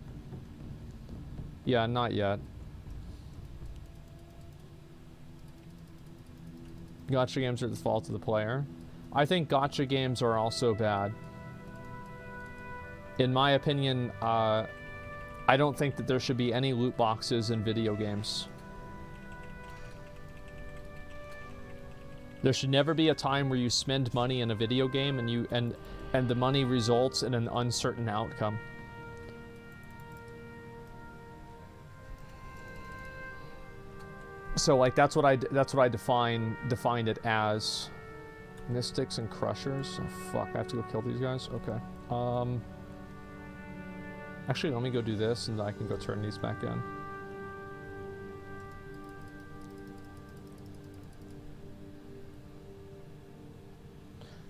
Yeah, not yet. Gacha games are the fault of the player. I think gacha games are also bad. In my opinion, I don't think that there should be any loot boxes in video games. There should never be a time where you spend money in a video game and the money results in an uncertain outcome. So, like, that's what I defined it as. Mystics and Crushers. Oh fuck, I have to go kill these guys. Okay. Actually, let me go do this, and I can go turn these back in.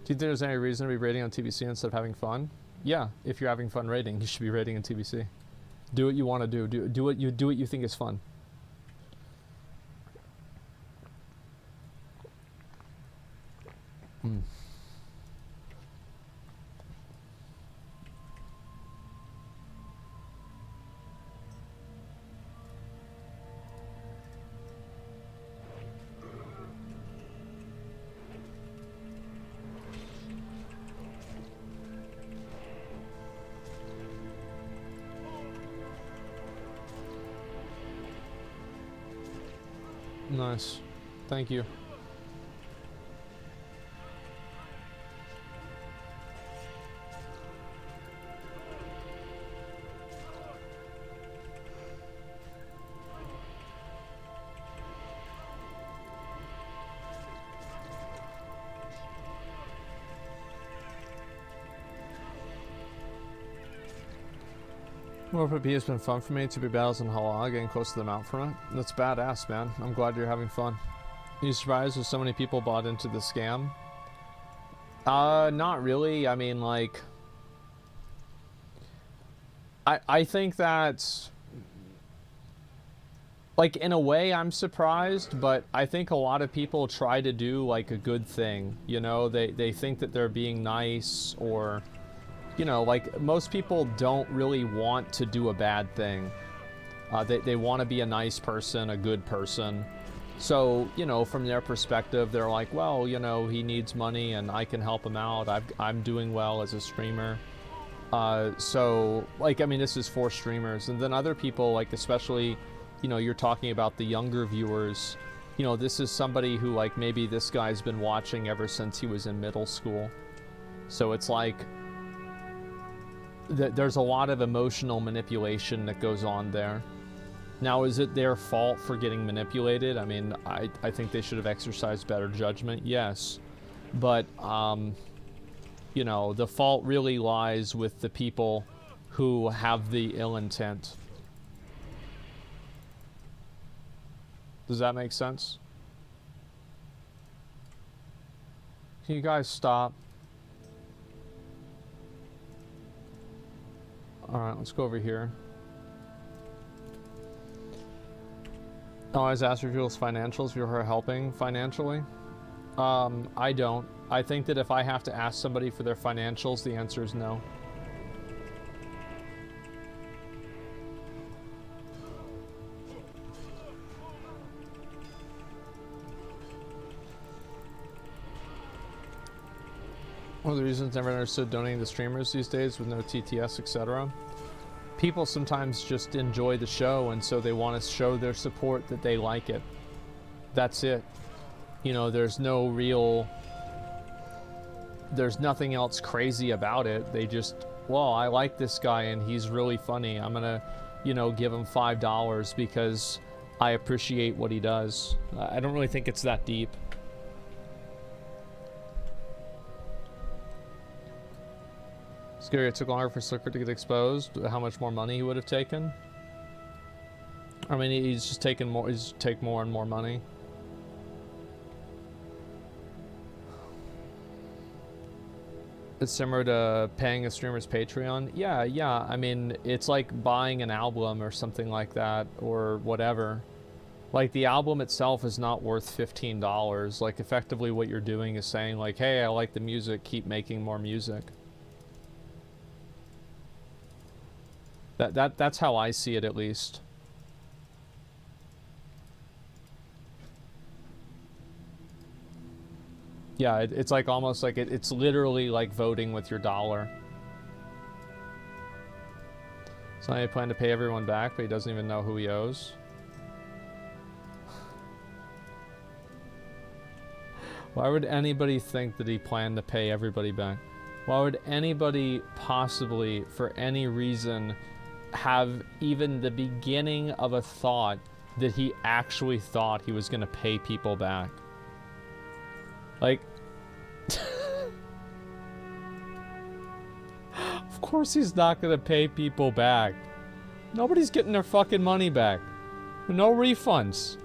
Do you think there's any reason to be raiding on TBC instead of having fun? Yeah, if you're having fun raiding, you should be raiding in TBC. Do what you want to do. Do what you think is fun. Hmm. Nice. Thank you. World of Warcraft has been fun for me. 2 big battles in Halal, getting close to the mount from it. That's badass, man. I'm glad you're having fun. Are you surprised that so many people bought into the scam? Not really. I mean, like, I think that, like, in a way I'm surprised, but I think a lot of people try to do, like, a good thing. You know, they think that they're being nice, or, you know, like, most people don't really want to do a bad thing. They want to be a nice person, a good person. So, you know, from their perspective, they're like, well, you know, he needs money and I can help him out. I'm doing well as a streamer. So, like, I mean, this is for streamers. And then other people, like, especially, you know, you're talking about the younger viewers. You know, this is somebody who, like, maybe this guy's been watching ever since he was in middle school. So it's like, there's a lot of emotional manipulation that goes on there. Now, is it their fault for getting manipulated? I mean, I think they should have exercised better judgment, yes. But, you know, the fault really lies with the people who have the ill intent. Does that make sense? Can you guys stop? Alright, let's go over here. I always ask for people's financials if you're helping financially. I don't. I think that if I have to ask somebody for their financials, the answer is no. One of the reasons I never understood donating to streamers these days with no TTS, etc. People sometimes just enjoy the show, and so they want to show their support that they like it. That's it. You know, there's no real... There's nothing else crazy about it. They just, well, I like this guy and he's really funny. I'm gonna, you know, give him $5 because I appreciate what he does. I don't really think it's that deep. Scary, it took longer for Slicker to get exposed. How much more money he would have taken? I mean, he's just taking more. He's just take more and more money. It's similar to paying a streamer's Patreon. Yeah. I mean, it's like buying an album or something like that, or whatever. Like, the album itself is not worth $15. Like, effectively what you're doing is saying, like, hey, I like the music, keep making more music. That's how I see it, at least. Yeah, it's like almost like it's literally like voting with your dollar. So I plan to pay everyone back, but he doesn't even know who he owes. Why would anybody think that he planned to pay everybody back? Why would anybody possibly, for any reason, have even the beginning of a thought that he actually thought he was going to pay people back? Like, of course he's not going to pay people back. Nobody's getting their fucking money back. No refunds.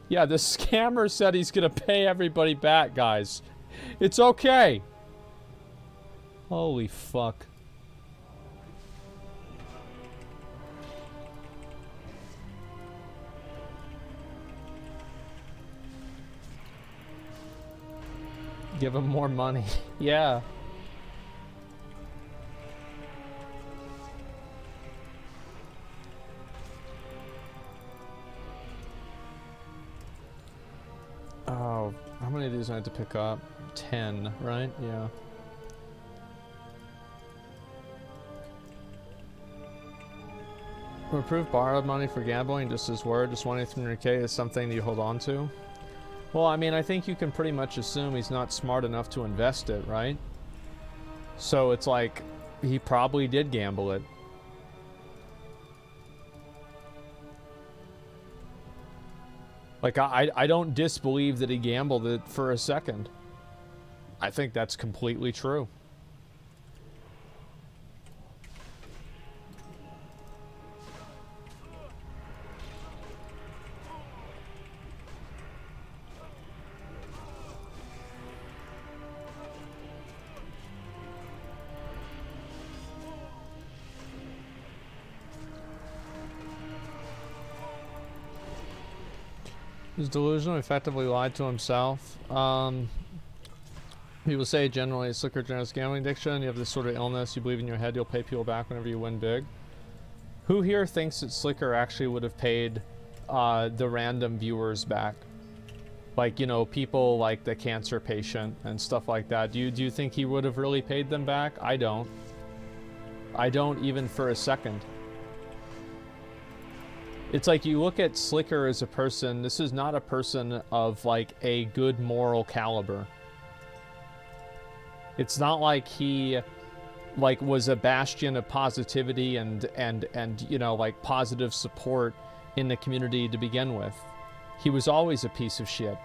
Yeah, the scammer said he's going to pay everybody back, guys. It's okay. Holy fuck. Give him more money. Yeah. Oh, how many of these I had to pick up? 10, right? Yeah. Will approve borrowed money for gambling, just his word, just 1,300K is something that you hold on to? Well, I mean, I think you can pretty much assume he's not smart enough to invest it, right? So it's like, he probably did gamble it. Like, I don't disbelieve that he gambled it for a second. I think that's completely true. He's delusional, effectively lied to himself. People say generally it's Slicker generous gambling addiction. You have this sort of illness, you believe in your head you'll pay people back whenever you win big. Who here thinks that Slicker actually would have paid the random viewers back? Like, you know, people like the cancer patient and stuff like that. Do you think he would have really paid them back? I don't. I don't even for a second. It's like you look at Slicker as a person, this is not a person of like a good moral caliber. It's not like he like was a bastion of positivity and you know, like positive support in the community to begin with. He was always a piece of shit.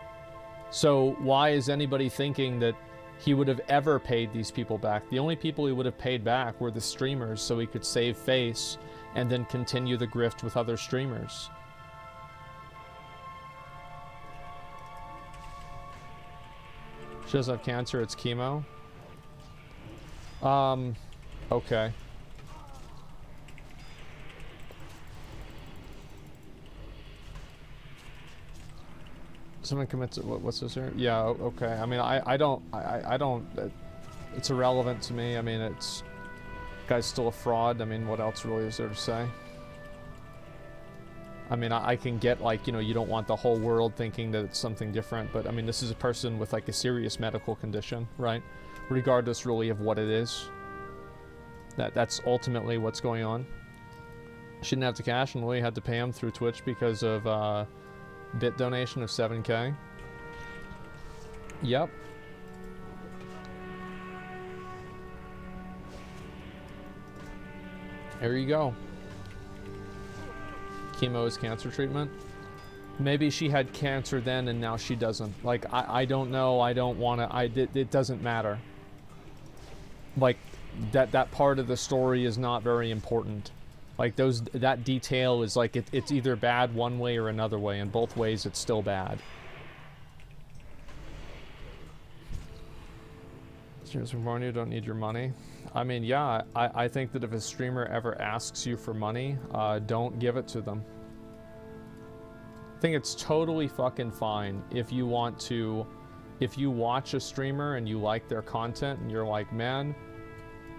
So why is anybody thinking that he would have ever paid these people back? The only people he would have paid back were the streamers, so he could save face and then continue the grift with other streamers. She doesn't have cancer, it's chemo. Okay. Someone commits, what's this here? Yeah, okay. I mean, I don't, it's irrelevant to me. I mean, it's, guy's still a fraud. I mean, what else really is there to say? I mean, I can get, like, you know, you don't want the whole world thinking that it's something different, but I mean, this is a person with like a serious medical condition, right? Regardless really of what it is. That's ultimately what's going on. She didn't have the cash and Louis had to pay him through Twitch because of, bit donation of 7K. Yep. There you go. Chemo is cancer treatment. Maybe she had cancer then and now she doesn't. Like, I don't know. I don't want to. It doesn't matter. Like, that part of the story is not very important. Like that detail is like, it's either bad one way or another way, and both ways it's still bad. Streamers from Borneo don't need your money. I mean, yeah, I think that if a streamer ever asks you for money, don't give it to them. I think it's totally fucking fine if you want to, if you watch a streamer and you like their content and you're like, man,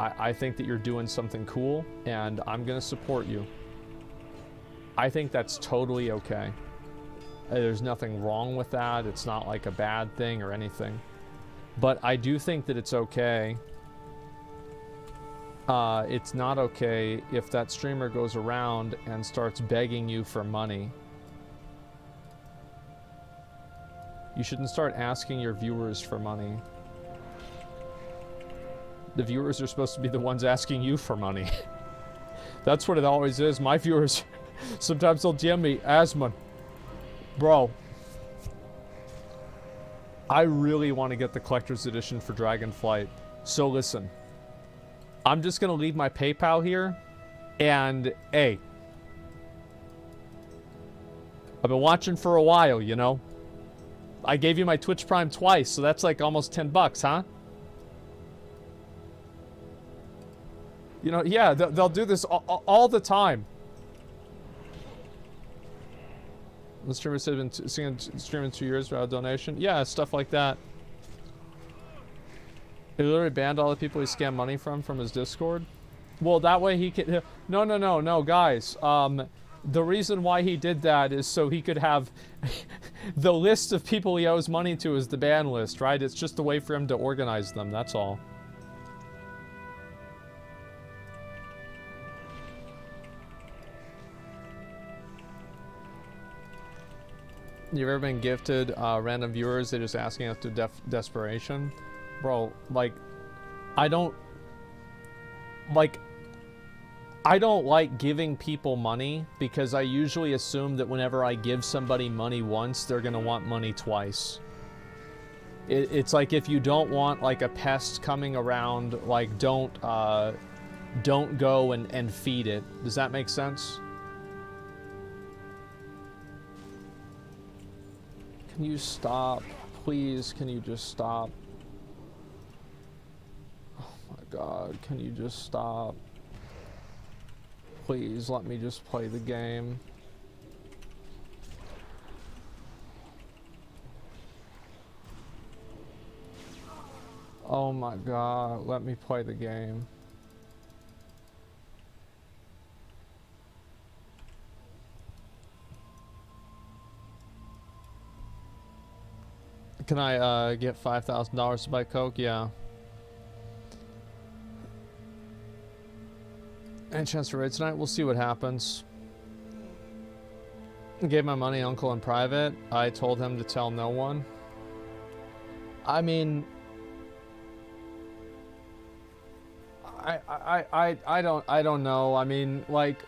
I think that you're doing something cool, and I'm gonna support you. I think that's totally okay. There's nothing wrong with that. It's not like a bad thing or anything. But I do think that it's okay. It's not okay if that streamer goes around and starts begging you for money. You shouldn't start asking your viewers for money. The viewers are supposed to be the ones asking you for money. That's what it always is. My viewers, sometimes they'll DM me, Asmon, bro, I really want to get the collector's edition for Dragonflight. So listen, I'm just going to leave my PayPal here, and hey, I've been watching for a while, you know? I gave you my Twitch Prime twice, so that's like almost $10, huh? You know, yeah, they'll do this all the time. The streamer said been streaming 2 years without a donation. Yeah, stuff like that. He literally banned all the people he scammed money from his Discord. Well, that way he could... No, guys. The reason why he did that is so he could have... the list of people he owes money to is the ban list, right? It's just a way for him to organize them, that's all. You've ever been gifted random viewers? They're just asking us to desperation? Bro, like, I don't like giving people money because I usually assume that whenever I give somebody money once, they're gonna want money twice. It's like if you don't want like a pest coming around, like don't go and feed it. Does that make sense? Can you stop? Please, can you just stop? Oh my god, can you just stop? Please, let me just play the game. Oh my god, let me play the game. Can I get $5,000 to buy Coke? Yeah. Any chance to raid tonight? We'll see what happens. I gave my money to Uncle in private. I told him to tell no one. I mean, I don't know. I mean, like,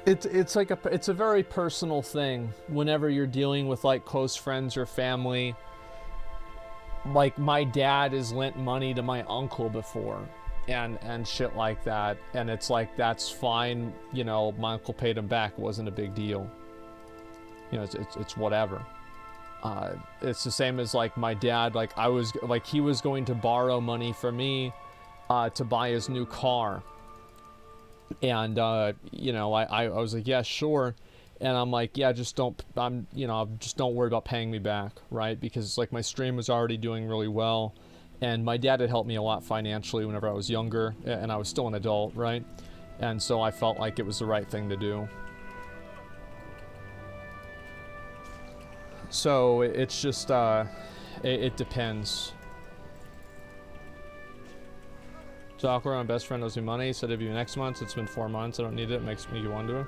it's like it's a very personal thing whenever you're dealing with like close friends or family. Like, my dad has lent money to my uncle before and shit like that, and it's like, that's fine, you know, my uncle paid him back, it wasn't a big deal, you know, it's whatever. It's the same as like my dad, like he was going to borrow money from me to buy his new car, and you know, I was like, yeah, sure. And I'm like, yeah, just don't worry about paying me back, right? Because like my stream was already doing really well, and my dad had helped me a lot financially whenever I was younger, and I was still an adult, right? And so I felt like it was the right thing to do. So it's just, it depends. Zackrawrr, my best friend, owes me money. Said it'd be next month. It's been 4 months. I don't need it. It makes me wonder.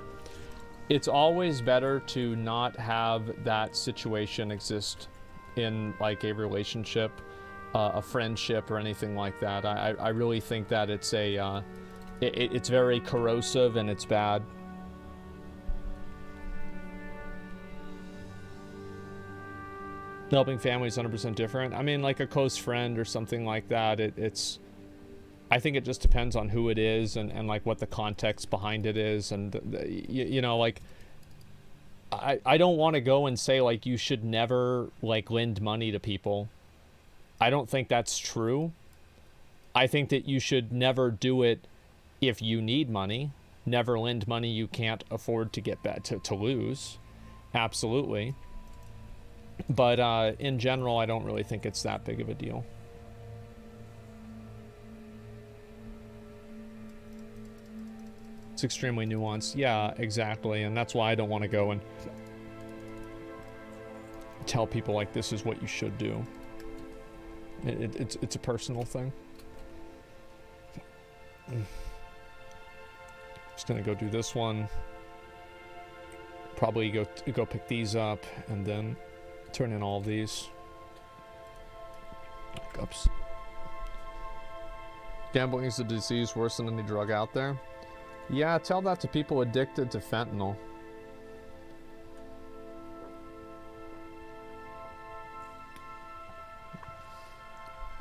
It's always better to not have that situation exist in like a relationship, a friendship, or anything like that. I really think that it's a it's very corrosive and it's bad. Helping family is 100% different. I mean, like a close friend or something like that, it's I think it just depends on who it is and like what the context behind it is, and you know, like I don't want to go and say like you should never like lend money to people. I don't think that's true. I think that you should never do it if you need money. Never lend money you can't afford to get back to lose. Absolutely. But in general, I don't really think it's that big of a deal. It's extremely nuanced. Yeah, exactly. And that's why I don't want to go and tell people like this is what you should do. It's a personal thing. Just gonna go do this one. Probably go pick these up and then turn in all of these. Oops. Gambling is a disease worse than any drug out there. Yeah, tell that to people addicted to fentanyl.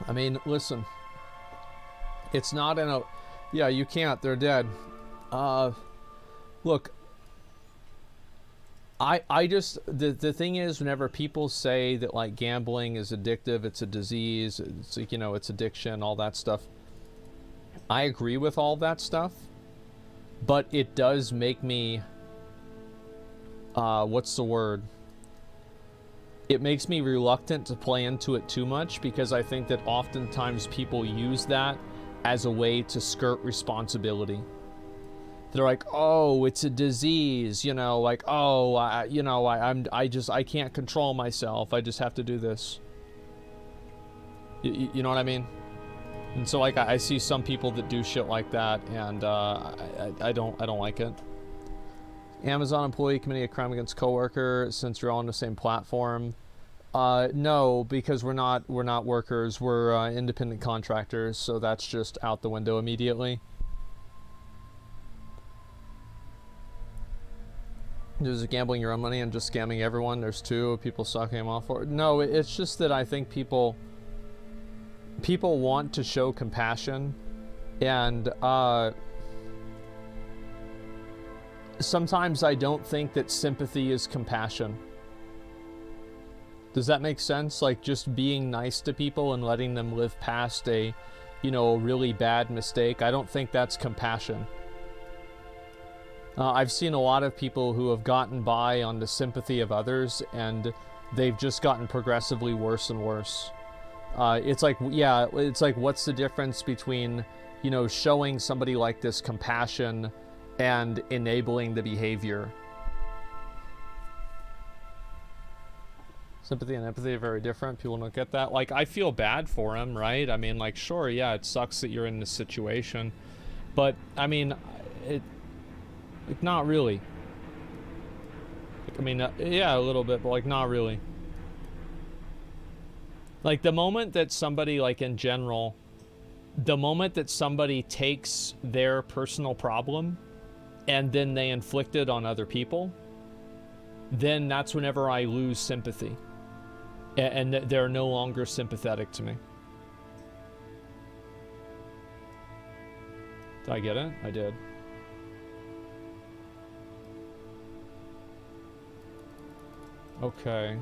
I mean, listen. It's not in a... Yeah, you can't. They're dead. Look. I just... The thing is, whenever people say that, like, gambling is addictive, it's a disease, it's, you know, it's addiction, all that stuff. I agree with all that stuff. But it does make me, what's the word? It makes me reluctant to play into it too much, because I think that oftentimes people use that as a way to skirt responsibility. They're like, oh, it's a disease, you know, like, oh, I can't control myself. I just have to do this. You know what I mean? And so, like, I see some people that do shit like that, and I don't like it. Amazon employee committing a crime against coworker since you're all on the same platform. No, because we're not workers. We're independent contractors, so that's just out the window immediately. There's gambling your own money and just scamming everyone. There's two people sucking them off for it. No, it's just that I think people want to show compassion, and sometimes I don't think that sympathy is compassion. Does that make sense? Like, just being nice to people and letting them live past a, you know, a really bad mistake, I don't think that's compassion. I've seen a lot of people who have gotten by on the sympathy of others, and they've just gotten progressively worse and worse. It's like, yeah, it's like, what's the difference between, you know, showing somebody like this compassion and enabling the behavior? Sympathy and empathy are very different. People don't get that. Like, I feel bad for him, right? I mean, like, sure, yeah, it sucks that you're in this situation. But, I mean, like, not really. Like, I mean, yeah, a little bit, but, like, not really. Like, the moment that somebody, like, in general, the moment that somebody takes their personal problem and then they inflict it on other people, then that's whenever I lose sympathy. And they're no longer sympathetic to me. Did I get it? I did. Okay.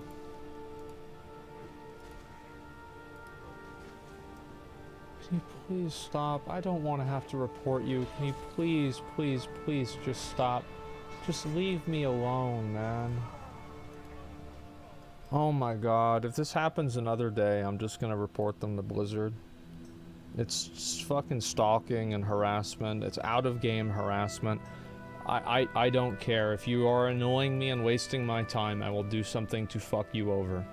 Can you please stop? I don't want to have to report you. Can you please, please, please just stop? Just leave me alone, man. Oh my god, if this happens another day, I'm just gonna report them to Blizzard. It's fucking stalking and harassment. It's out-of-game harassment. I don't care. If you are annoying me and wasting my time, I will do something to fuck you over.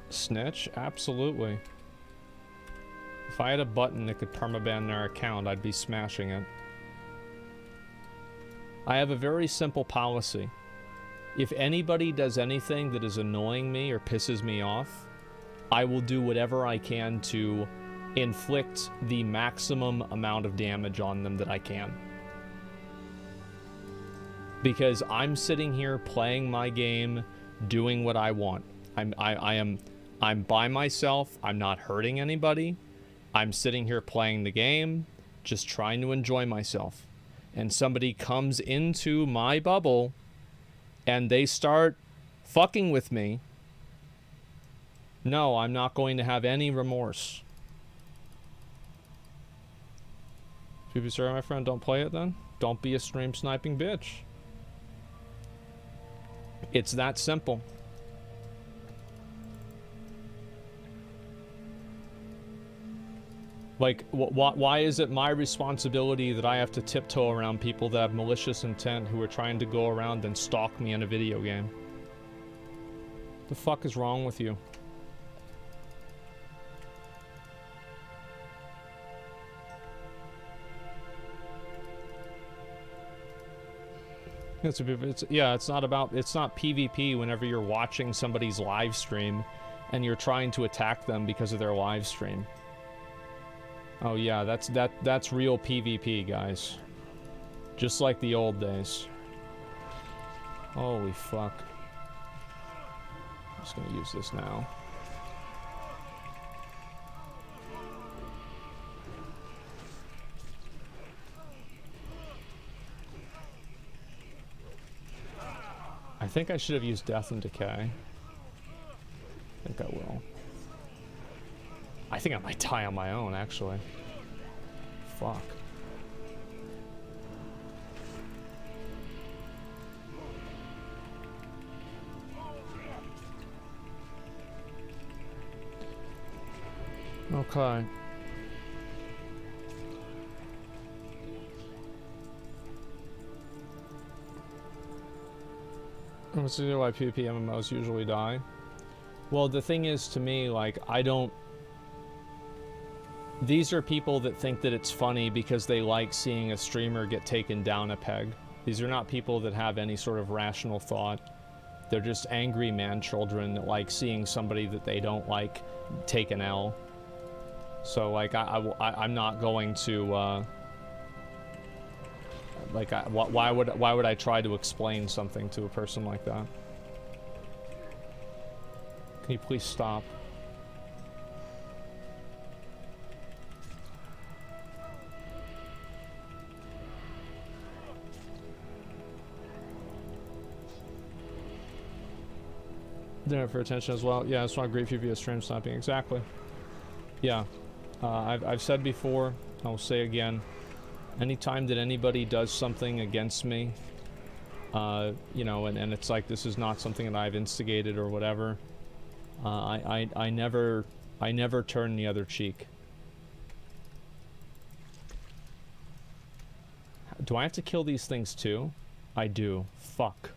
Snitch? Absolutely. If I had a button that could permaban their account, I'd be smashing it. I have a very simple policy. If anybody does anything that is annoying me or pisses me off, I will do whatever I can to inflict the maximum amount of damage on them that I can. Because I'm sitting here playing my game, doing what I want. I'm by myself, I'm not hurting anybody. I'm sitting here playing the game, just trying to enjoy myself. And somebody comes into my bubble and they start fucking with me, no, I'm not going to have any remorse. If you sorry, my friend, don't play it then. Don't be a stream sniping bitch. It's that simple. Like, why is it my responsibility that I have to tiptoe around people that have malicious intent who are trying to go around and stalk me in a video game? The fuck is wrong with you? It's not PvP whenever you're watching somebody's live stream and you're trying to attack them because of their live stream. Oh yeah, that's real PvP, guys. Just like the old days. Holy fuck. I'm just gonna use this now. I think I should have used Death and Decay. I think I will. I think I might die on my own, actually. Fuck. Okay. What's the why PvP MMOs usually die? Well, the thing is, to me, like, I don't... These are people that think that it's funny because they like seeing a streamer get taken down a peg. These are not people that have any sort of rational thought. They're just angry man-children that like seeing somebody that they don't like take an L. So, like, I'm not going to, like, why would I try to explain something to a person like that? Can you please stop? There for attention as well. Yeah, it's not great PvP as stream sniping. Exactly. Yeah. I've said before, I'll say again, anytime that anybody does something against me, you know, and it's like this is not something that I've instigated or whatever, I never turn the other cheek. Do I have to kill these things too? I do. Fuck.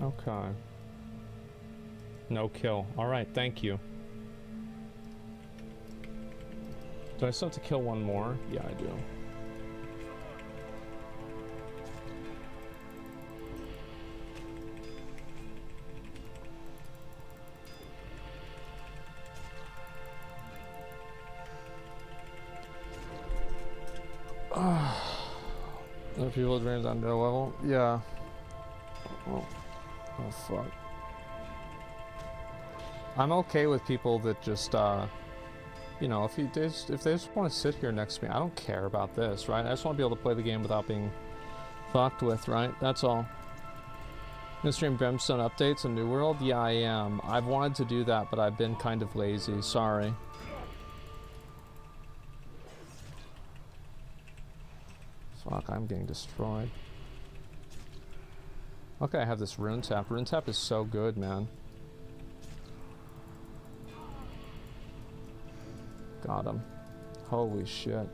Okay. No kill. Alright, thank you. Do I still have to kill one more? Yeah, I do. Other people dreams on their level? Yeah. Oh fuck. I'm okay with people that just you know, if they just want to sit here next to me, I don't care about this, right? I just want to be able to play the game without being fucked with, right? That's all. Gonna stream Brimstone updates in New World? Yeah, I am. I've wanted to do that, but I've been kind of lazy. Sorry. Fuck, I'm getting destroyed. Okay, I have this rune tap. Rune tap is so good, man. Got him. Holy shit.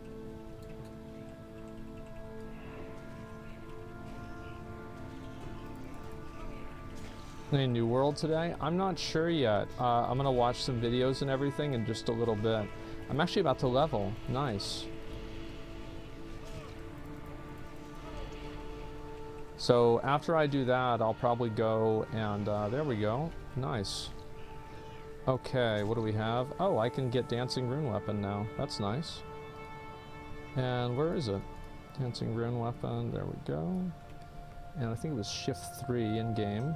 Any New World today? I'm not sure yet. I'm gonna watch some videos and everything in just a little bit. I'm actually about to level. Nice. So after I do that, I'll probably go and there we go. Nice. Okay, what do we have? Oh, I can get Dancing Rune Weapon now. That's nice. And where is it? Dancing Rune Weapon. There we go. And I think it was Shift 3 in game.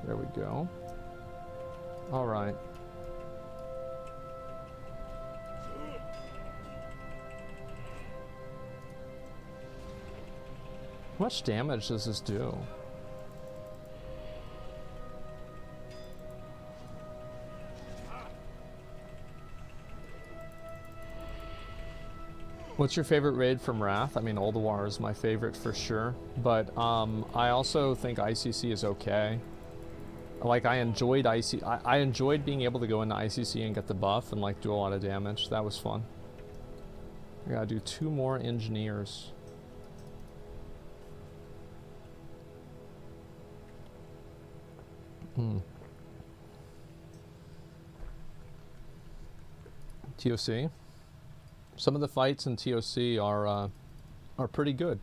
There we go. All right. How much damage does this do? What's your favorite raid from Wrath? I mean, Ulduar is my favorite for sure, but I also think ICC is okay. Like, I enjoyed I enjoyed being able to go into ICC and get the buff and like do a lot of damage. That was fun. I gotta do 2 more engineers. TOC. Some of the fights in TOC are pretty good.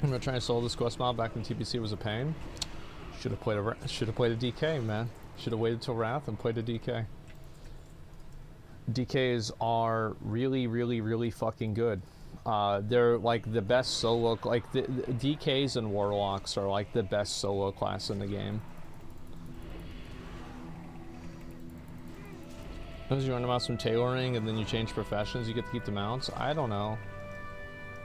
I'm gonna try and solve this quest mob back in TPC was a pain. Should have played a DK, man. Should have waited till Wrath and played a DK. DKs are really, really, really fucking good. They're like the best solo, like the DKs and Warlocks are like the best solo class in the game. As you run about some tailoring and then you change professions, you get to keep the mounts. I don't know.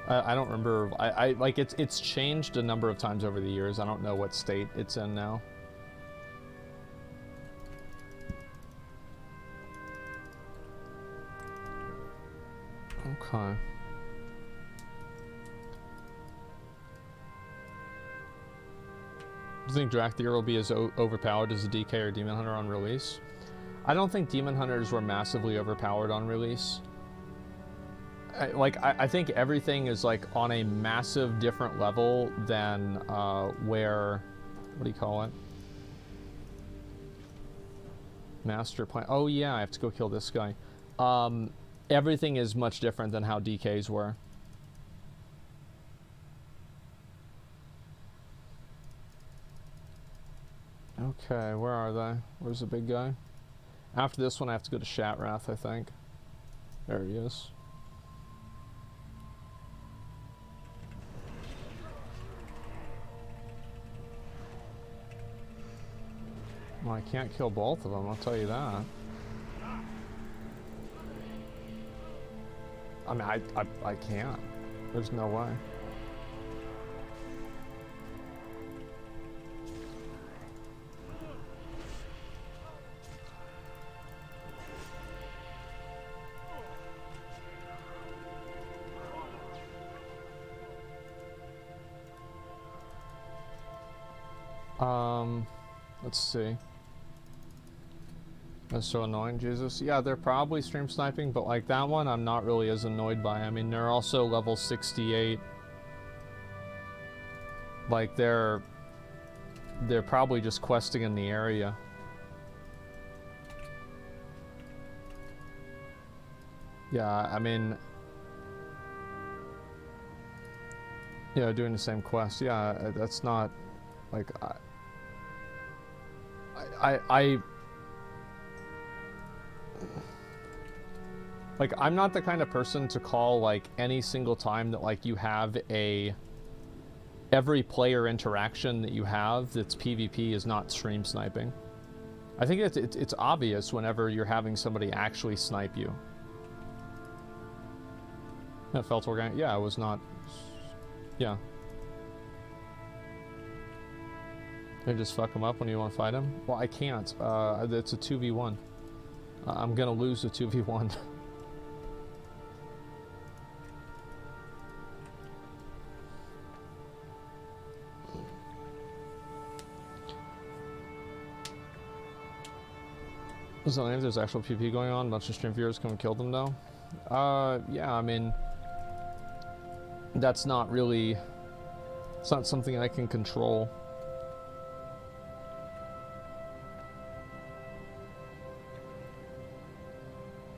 I don't remember. I like it's changed a number of times over the years. I don't know what state it's in now. Okay. Do you think Drakthir will be as overpowered as a DK or Demon Hunter on release? I don't think Demon Hunters were massively overpowered on release. I think everything is like on a massive different level than where, what do you call it? Master plan. Oh yeah, I have to go kill this guy. Everything is much different than how DKs were. Okay, where are they? Where's the big guy? After this one, I have to go to Zackrawrr, I think. There he is. Well, I can't kill both of them, I'll tell you that. I mean, I can't. There's no way. Let's see. That's so annoying, Jesus. Yeah, they're probably stream sniping, but like that one, I'm not really as annoyed by. I mean, they're also level 68. Like they're probably just questing in the area. Yeah, I mean, yeah, doing the same quest. Yeah, that's not like I like, I'm not the kind of person to call like any single time that like you have every player interaction that you have that's PvP is not stream sniping. I think it's obvious whenever you're having somebody actually snipe you. That felt organic. Yeah, it was not. Yeah. They just fuck him up when you want to fight him? Well, I can't. It's a 2v1. I'm gonna lose a 2v1. So if there's actual PvP going on, a bunch of stream viewers come and kill them though. Yeah, I mean, that's not really, it's not something I can control.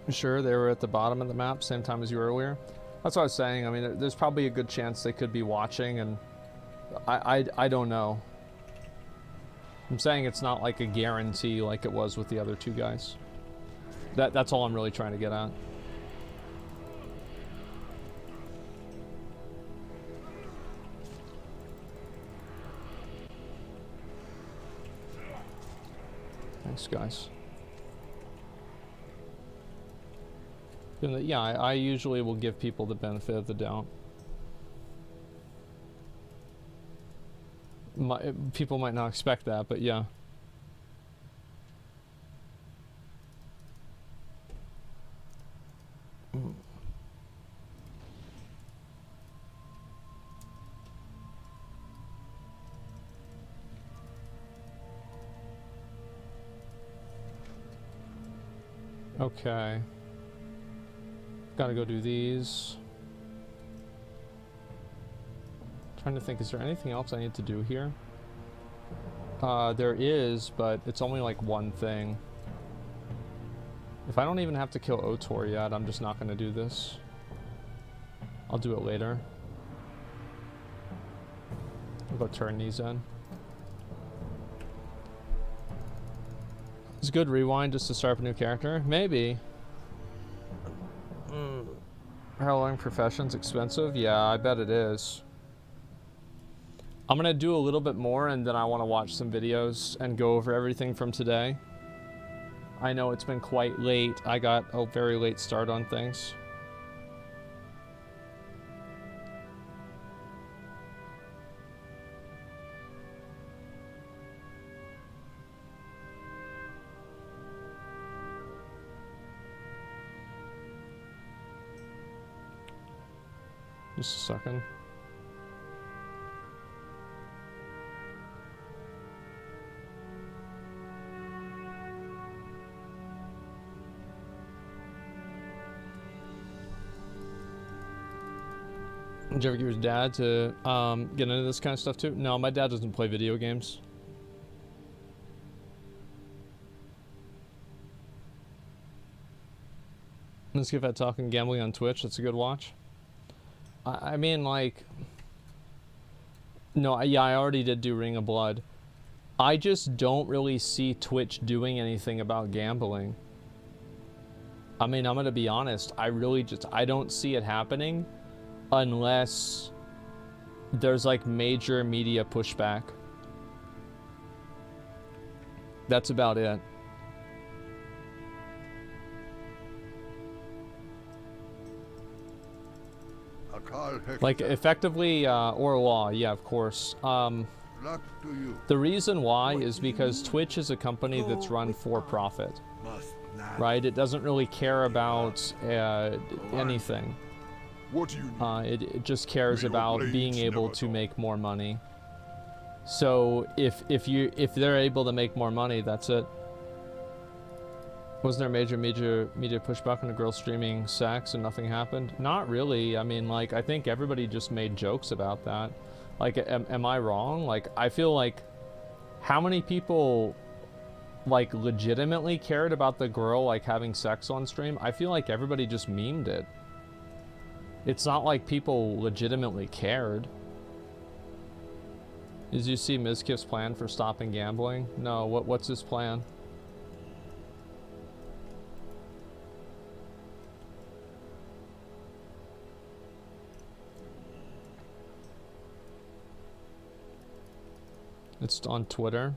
Sure, they were at the bottom of the map, same time as you earlier. That's what I was saying. I mean, there's probably a good chance they could be watching, and I don't know. I'm saying it's not like a guarantee like it was with the other two guys. That's all I'm really trying to get at. Thanks, guys. Yeah, I usually will give people the benefit of the doubt. People might not expect that, but yeah. Okay. Gotta go do these. Trying to think, is there anything else I need to do here? There is, but it's only like one thing. If I don't even have to kill Otor yet, I'm just not gonna do this. I'll do it later. I'll go turn these in. It's a good rewind just to start up a new character? Maybe. Paralleling profession's expensive? Yeah, I bet it is. I'm gonna do a little bit more and then I want to watch some videos and go over everything from today. I know it's been quite late. I got a very late start on things. Just a second. Did you ever get your dad to get into this kind of stuff too? No, my dad doesn't play video games. Let's give that talking gambling on Twitch. That's a good watch. I mean, like, no, yeah, I already did do Ring of Blood. I just don't really see Twitch doing anything about gambling. I mean, I'm gonna be honest. I don't see it happening unless there's like major media pushback. That's about it. Like, effectively, or law, yeah, of course. The reason why is because Twitch is a company that's run for profit, right? It doesn't really care about anything. It just cares about being able to make more money. So if they're able to make more money, that's it. Wasn't there media pushback on the girl streaming sex and nothing happened? Not really. I mean, like, I think everybody just made jokes about that. Like, am I wrong? Like, I feel like, how many people, like, legitimately cared about the girl, like, having sex on stream? I feel like everybody just memed it. It's not like people legitimately cared. Did you see Mizkif's plan for stopping gambling? No, what's his plan? It's on Twitter.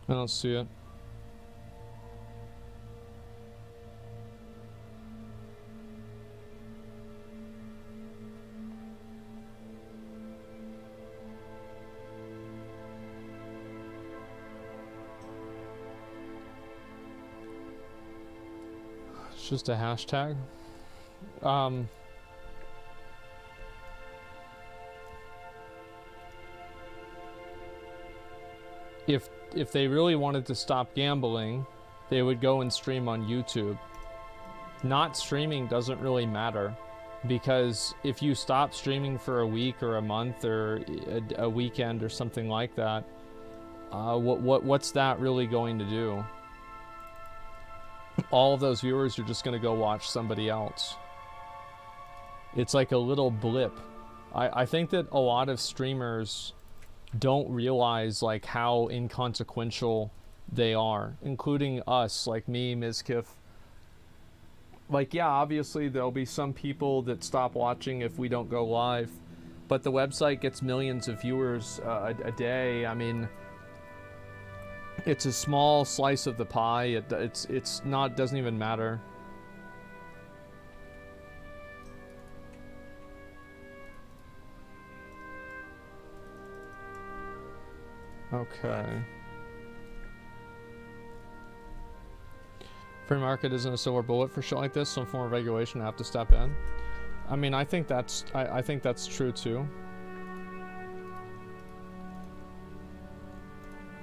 I don't see it. It's just a hashtag. If they really wanted to stop gambling, they would go and stream on YouTube. Not streaming doesn't really matter, because if you stop streaming for a week or a month or a weekend or something like that, what's that really going to do? All of those viewers are just going to go watch somebody else. It's like a little blip. I think that a lot of streamers don't realize like how inconsequential they are, including us, like me, Mizkif. Like, yeah, obviously there'll be some people that stop watching if we don't go live, but the website gets millions of viewers a day. I mean, it's a small slice of the pie. It's not, doesn't even matter. Okay. Free market isn't a silver bullet for shit like this. Some form of regulation have to step in. I mean, I think that's I think that's true too.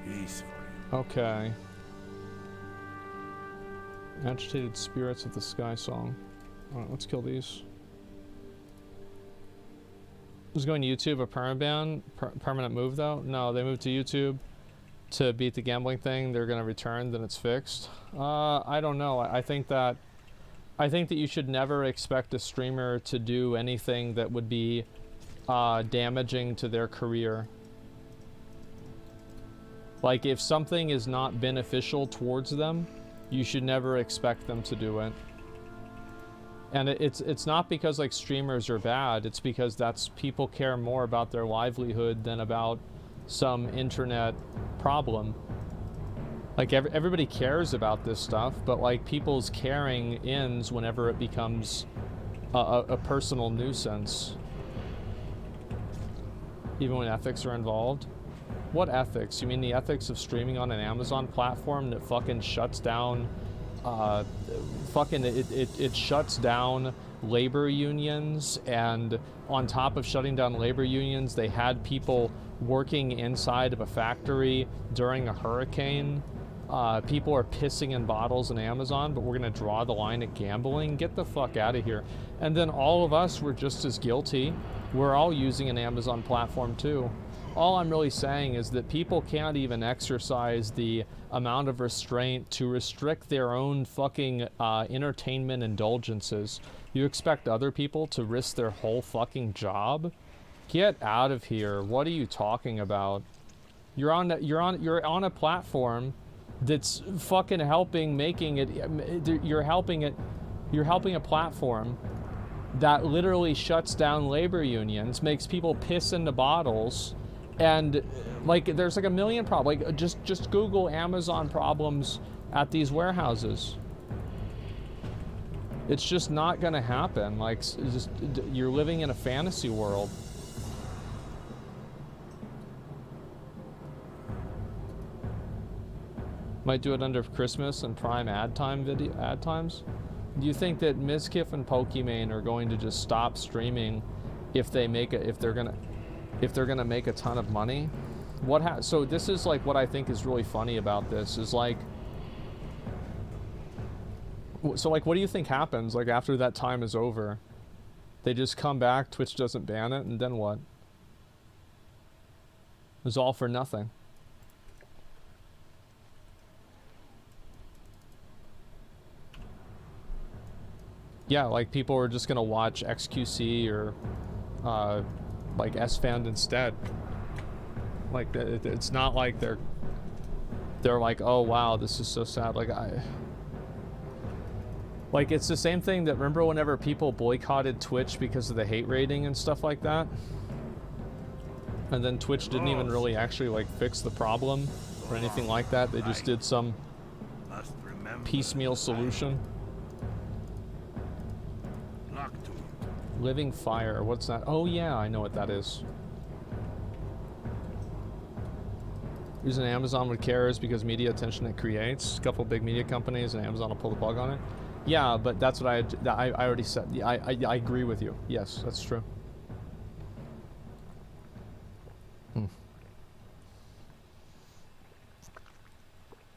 Peacefully. Okay. Agitated Spirits of the Sky song. Alright, let's kill these. Was going to YouTube a permanent move though? No, they moved to YouTube to beat the gambling thing. They're gonna return, then it's fixed. I don't know. I think that you should never expect a streamer to do anything that would be damaging to their career. Like, if something is not beneficial towards them, you should never expect them to do it. And it's not because like streamers are bad, it's because people care more about their livelihood than about some internet problem. Like everybody cares about this stuff, but like people's caring ends whenever it becomes a personal nuisance. Even when ethics are involved. What ethics? You mean the ethics of streaming on an Amazon platform that fucking shuts down it shuts down labor unions, and on top of shutting down labor unions, they had people working inside of a factory during a hurricane. People are pissing in bottles in Amazon, but we're gonna draw the line at gambling? Get the fuck out of here. And then all of us were just as guilty. We're all using an Amazon platform too. All I'm really saying is that people can't even exercise the amount of restraint to restrict their own fucking entertainment indulgences. You expect other people to risk their whole fucking job? Get out of here. What are you talking about? You're on a platform that's fucking helping making it. You're helping a platform that literally shuts down labor unions, makes people piss into bottles. And like, there's like a million problems. Like, just Google Amazon problems at these warehouses. It's just not gonna happen. Like, you're living in a fantasy world. Might do it under Christmas and Prime ad times. Do you think that Mizkif and Pokimane are going to just stop streaming if they're gonna make a ton of money? So this is like what I think is really funny about this is like, so like what do you think happens like after that time is over? They just come back, Twitch doesn't ban it, and then what? It was all for nothing. Yeah, like people are just gonna watch XQC or like SFAN instead. Like it's not like they're like, oh wow, this is so sad. Like it's the same thing that, remember whenever people boycotted Twitch because of the hate rating and stuff like that? And then Twitch didn't even really actually like fix the problem or anything like that. They just did some piecemeal solution. Living Fire, what's that? Oh yeah, I know what that is. Using Amazon with cares because media attention it creates. A couple big media companies and Amazon will pull the plug on it. Yeah, but that's what I already said. I agree with you. Yes, that's true.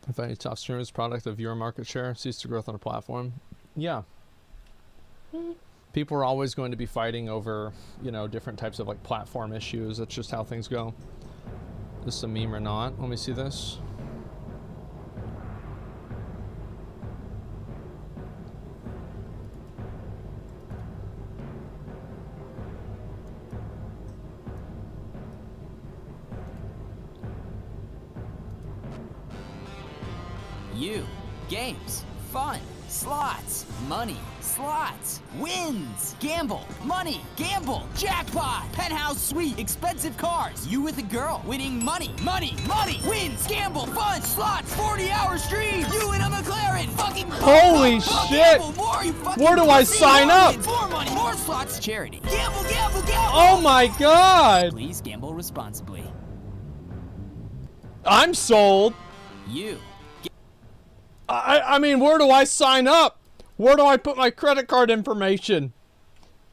If any top streamers product of viewer market share sees the growth on a platform. Yeah. People are always going to be fighting over, you know, different types of like platform issues. That's just how things go. Is this a meme or not? Let me see this. You, games, fun, slots, money, slots, wins, gamble, money, gamble, jackpot, penthouse suite, expensive cars, you with a girl, winning money, money, money, wins, gamble, fun, slots, 40-hour stream, you in a McLaren, fucking holy shit! Gamble, more, you fucking where do I sign up? Wins, more money, more slots, charity, gamble, gamble, gamble! Oh my god! Please gamble responsibly. I'm sold! You. I mean, where do I sign up? Where do I put my credit card information?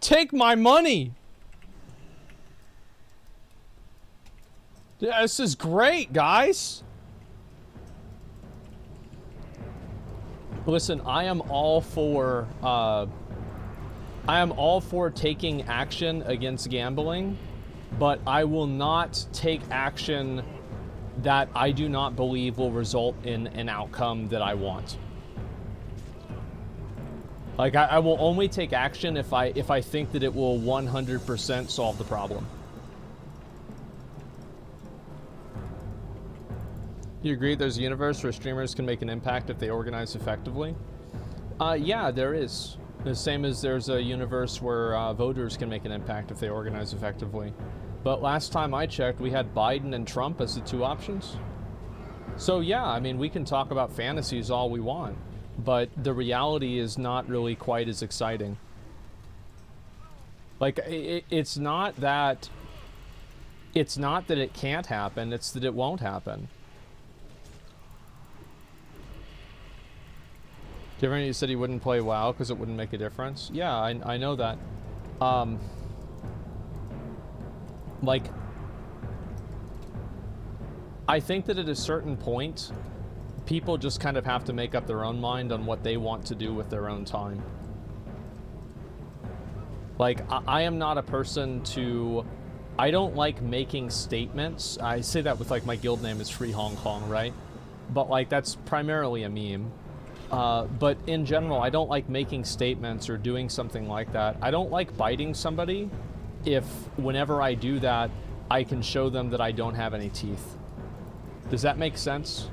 Take my money. Yeah, this is great, guys. Listen, I am all for taking action against gambling, but I will not take action that I do not believe will result in an outcome that I want. Like, I will only take action if I think that it will 100% solve the problem. You agree there's a universe where streamers can make an impact if they organize effectively? Yeah, there is. The same as there's a universe where voters can make an impact if they organize effectively. But last time I checked, we had Biden and Trump as the two options. So yeah, I mean, we can talk about fantasies all we want, but the reality is not really quite as exciting. Like, it's not that it can't happen, it's that it won't happen. Different, you said he wouldn't play WoW because it wouldn't make a difference. Yeah, I know that. Like, I think that at a certain point, people just kind of have to make up their own mind on what they want to do with their own time. Like, I am not a person I don't like making statements. I say that with, like, my guild name is Free Hong Kong, right? But, like, that's primarily a meme. But in general, I don't like making statements or doing something like that. I don't like biting somebody if whenever I do that, I can show them that I don't have any teeth. Does that make sense?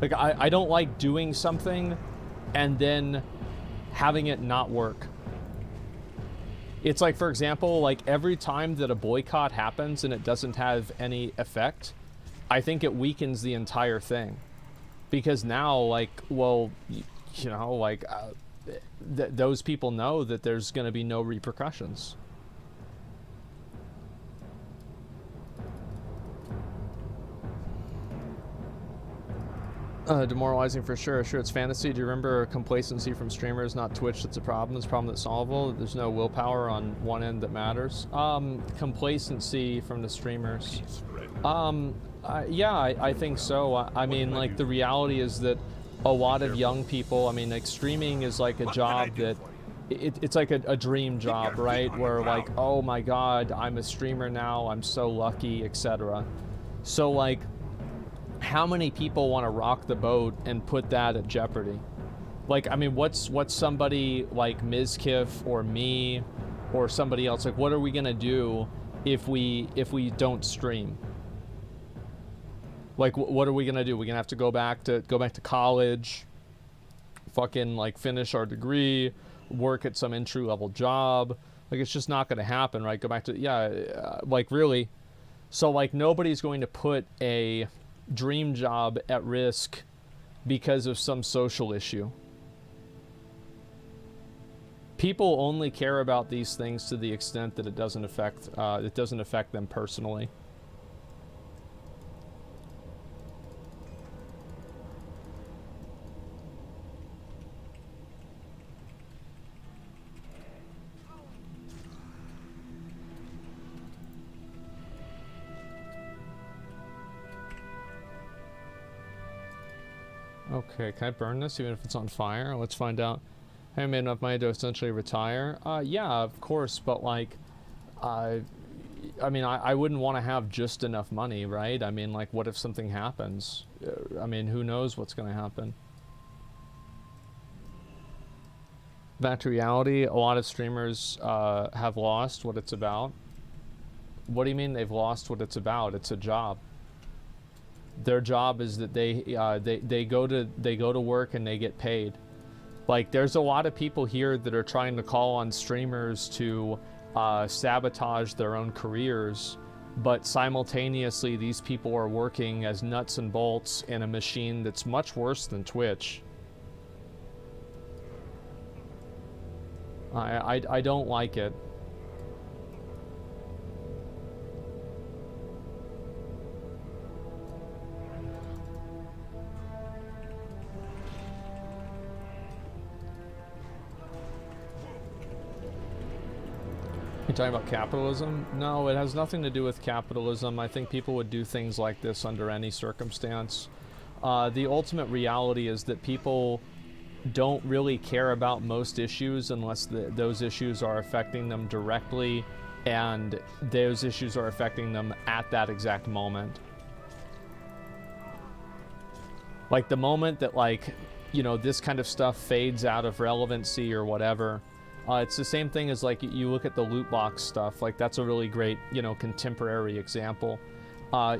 Like, I don't like doing something and then having it not work. It's like, for example, like every time that a boycott happens and it doesn't have any effect, I think it weakens the entire thing. Because now, like, well, you know, like, those people know that there's going to be no repercussions. Demoralizing for sure. Sure, it's fantasy. Do you remember complacency from streamers? Not Twitch that's a problem. It's a problem that's solvable. There's no willpower on one end that matters. Complacency from the streamers. Yeah, I think so. I mean, like, the reality is that a lot of young people, I mean, like, streaming is like a job that, it's like a dream job, right? Where, like, oh my god, I'm a streamer now, I'm so lucky, etc. So, like, how many people want to rock the boat and put that at jeopardy? Like, I mean, what's somebody like Mizkif or me or somebody else, like, what are we gonna do if we don't stream? Like, what are we gonna do? We're gonna have to go back to college, fucking, like, finish our degree, work at some entry-level job. Like, it's just not gonna happen, right? Go back to, yeah, like, really. So, like, nobody's going to put a dream job at risk because of some social issue. People only care about these things to the extent that it doesn't affect them personally. Okay, can I burn this even if it's on fire? Let's find out. Have I made enough money to essentially retire? Yeah, of course, but, like, I mean, I wouldn't want to have just enough money, right? I mean, like, what if something happens? I mean, who knows what's going to happen? Back to reality, a lot of streamers have lost what it's about. What do you mean they've lost what it's about? It's a job. Their job is that they go to work and they get paid. Like, there's a lot of people here that are trying to call on streamers to sabotage their own careers, but simultaneously these people are working as nuts and bolts in a machine that's much worse than Twitch. I don't like it. You talking about capitalism? No, it has nothing to do with capitalism. I think people would do things like this under any circumstance. The ultimate reality is that people don't really care about most issues unless those issues are affecting them directly, and those issues are affecting them at that exact moment. Like, the moment that, like, you know, this kind of stuff fades out of relevancy or whatever, it's the same thing as, like, you look at the loot box stuff. Like, that's a really great, you know, contemporary example.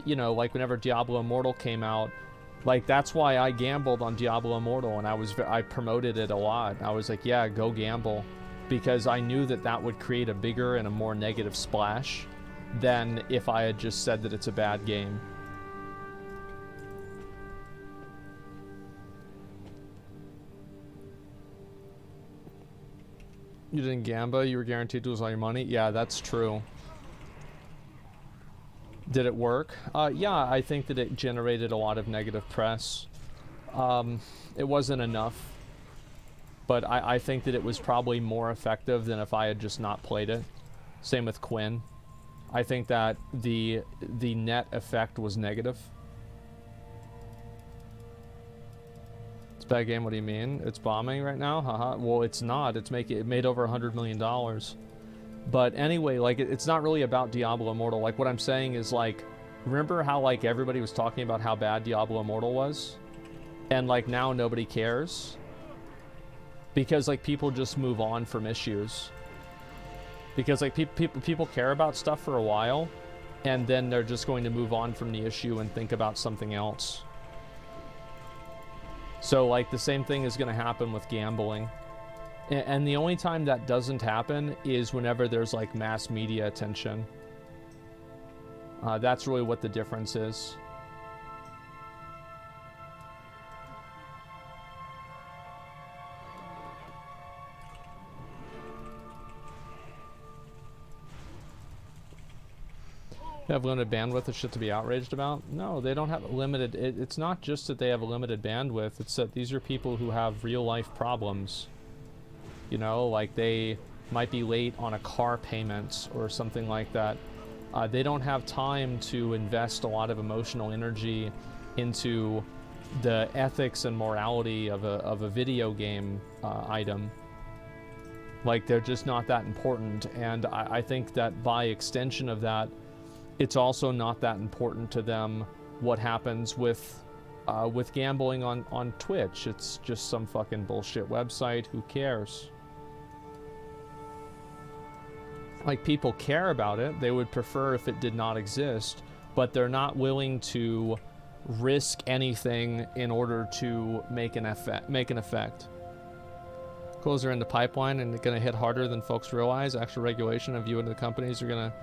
You know, like, whenever Diablo Immortal came out, like, that's why I gambled on Diablo Immortal, and I promoted it a lot. I was like, yeah, go gamble, because I knew that that would create a bigger and a more negative splash than if I had just said that it's a bad game. You didn't gamble, you were guaranteed to lose all your money? Yeah, that's true. Did it work? Yeah, I think that it generated a lot of negative press. It wasn't enough, but I think that it was probably more effective than if I had just not played it. Same with Quinn. I think that the net effect was negative. It's a bad game, what do you mean? It's bombing right now? Haha. Well, it's not. It made over $100 million. But anyway, like, it's not really about Diablo Immortal. Like, what I'm saying is, like, remember how, like, everybody was talking about how bad Diablo Immortal was? And, like, now nobody cares? Because, like, people just move on from issues. Because, like, people care about stuff for a while, and then they're just going to move on from the issue and think about something else. So, like, the same thing is going to happen with gambling. And the only time that doesn't happen is whenever there's, like, mass media attention. That's really what the difference is. Have limited bandwidth of shit to be outraged about? No, they don't have limited. It's not just that they have a limited bandwidth. It's that these are people who have real life problems. You know, like they might be late on a car payment or something like that. They don't have time to invest a lot of emotional energy into the ethics and morality of a video game item. Like, they're just not that important, and I think that by extension of that, it's also not that important to them what happens with gambling on Twitch. It's just some fucking bullshit website. Who cares? Like, people care about it. They would prefer if it did not exist, but they're not willing to risk anything in order to make an effect. Clothes are in the pipeline and they're going to hit harder than folks realize. Actual regulation of you into the companies are going to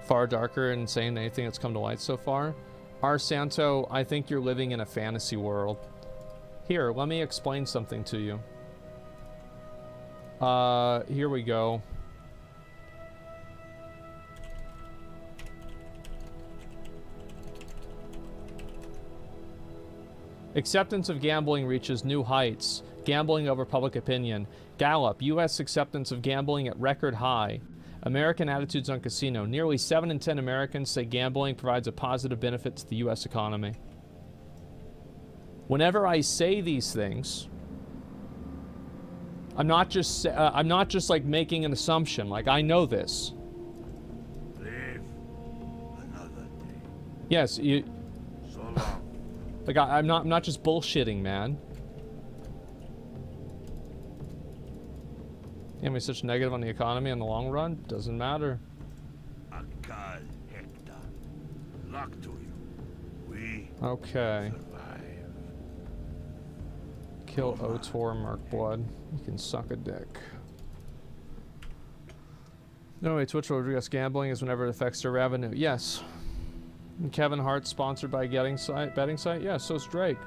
far darker and insane than anything that's come to light so far. R. Santo, I think you're living in a fantasy world. Here, let me explain something to you. Here we go. Acceptance of gambling reaches new heights. Gambling over public opinion. Gallup, U.S. acceptance of gambling at record high. American attitudes on casino. Nearly 7 in 10 Americans say gambling provides a positive benefit to the U.S. economy. Whenever I say these things, I'm not just like making an assumption. Like, I know this. Live another day. Yes, you. So long. Like, I'm not just bullshitting, man. You know, such negative on the economy in the long run? Doesn't matter. Akal Hector. Luck to you. We Okay. survive. Kill Otor, Mark Blood. You can suck a dick. No way, Twitch Rodriguez gambling is whenever it affects their revenue. Yes. And Kevin Hart sponsored by betting site? Yeah, so's Drake.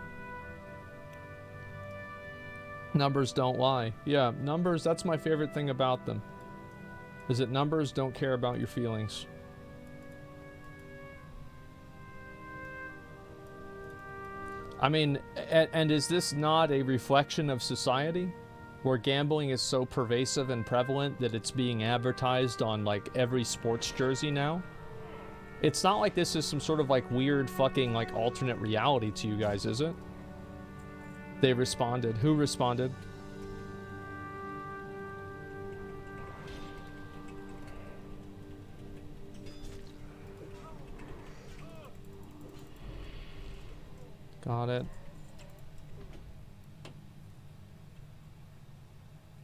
Numbers don't lie. Yeah, numbers, that's my favorite thing about them. Is that numbers don't care about your feelings. I mean, and is this not a reflection of society? Where gambling is so pervasive and prevalent that it's being advertised on, like, every sports jersey now? It's not like this is some sort of, like, weird fucking, like, alternate reality to you guys, is it? They responded. Who responded? Got it.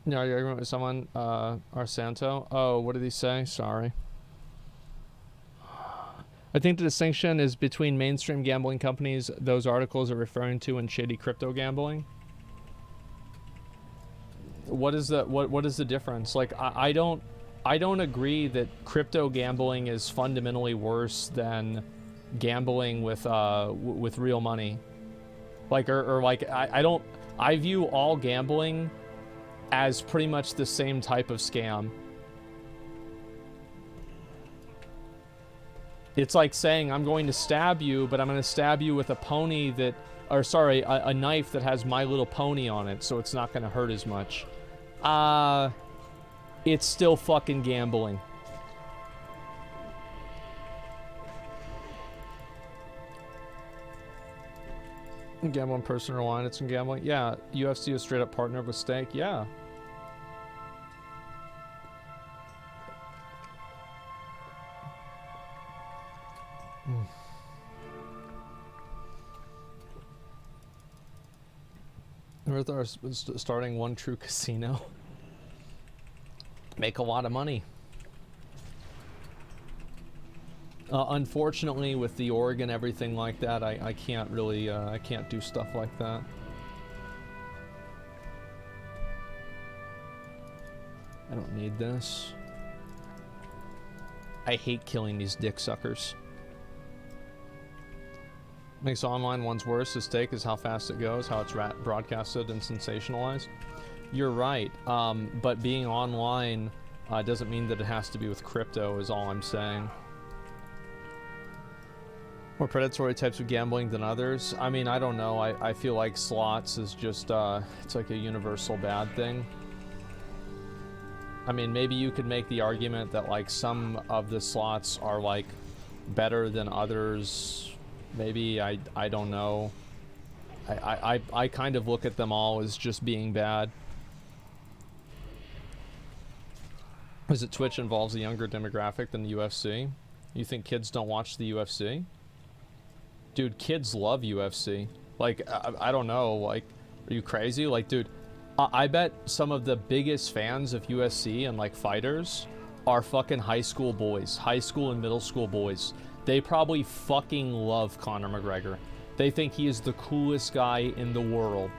No, you're arguing with someone, Arsanto. Oh, what did he say? Sorry. I think the distinction is between mainstream gambling companies those articles are referring to and shady crypto gambling. What is the difference? Like, I don't agree that crypto gambling is fundamentally worse than gambling with real money. Like, or like, I view all gambling as pretty much the same type of scam. It's like saying, I'm going to stab you, but I'm going to stab you with a pony that, or sorry, a knife that has My Little Pony on it, so it's not going to hurt as much. It's still fucking gambling. Gambling person or line, it's in gambling. Yeah, UFC is straight up partnered with Stake. Yeah. Earth are starting one true casino. Make a lot of money. Unfortunately, with the org and everything like that, I can't really, I can't do stuff like that. I don't need this. I hate killing these dick suckers. Makes online ones worse. The stake is how fast it goes, how it's broadcasted and sensationalized. You're right, but being online doesn't mean that it has to be with crypto, is all I'm saying. More predatory types of gambling than others. I mean, I don't know. I feel like slots is just, it's like a universal bad thing. I mean, maybe you could make the argument that, like, some of the slots are, like, better than others. Maybe, I don't know. I kind of look at them all as just being bad. Is it Twitch involves a younger demographic than the UFC? You think kids don't watch the UFC? Dude, kids love UFC. Like, I don't know, like, are you crazy? Like, dude, I bet some of the biggest fans of UFC and, like, fighters are fucking high school boys. High school and middle school boys. They probably fucking love Conor McGregor. They think he is the coolest guy in the world.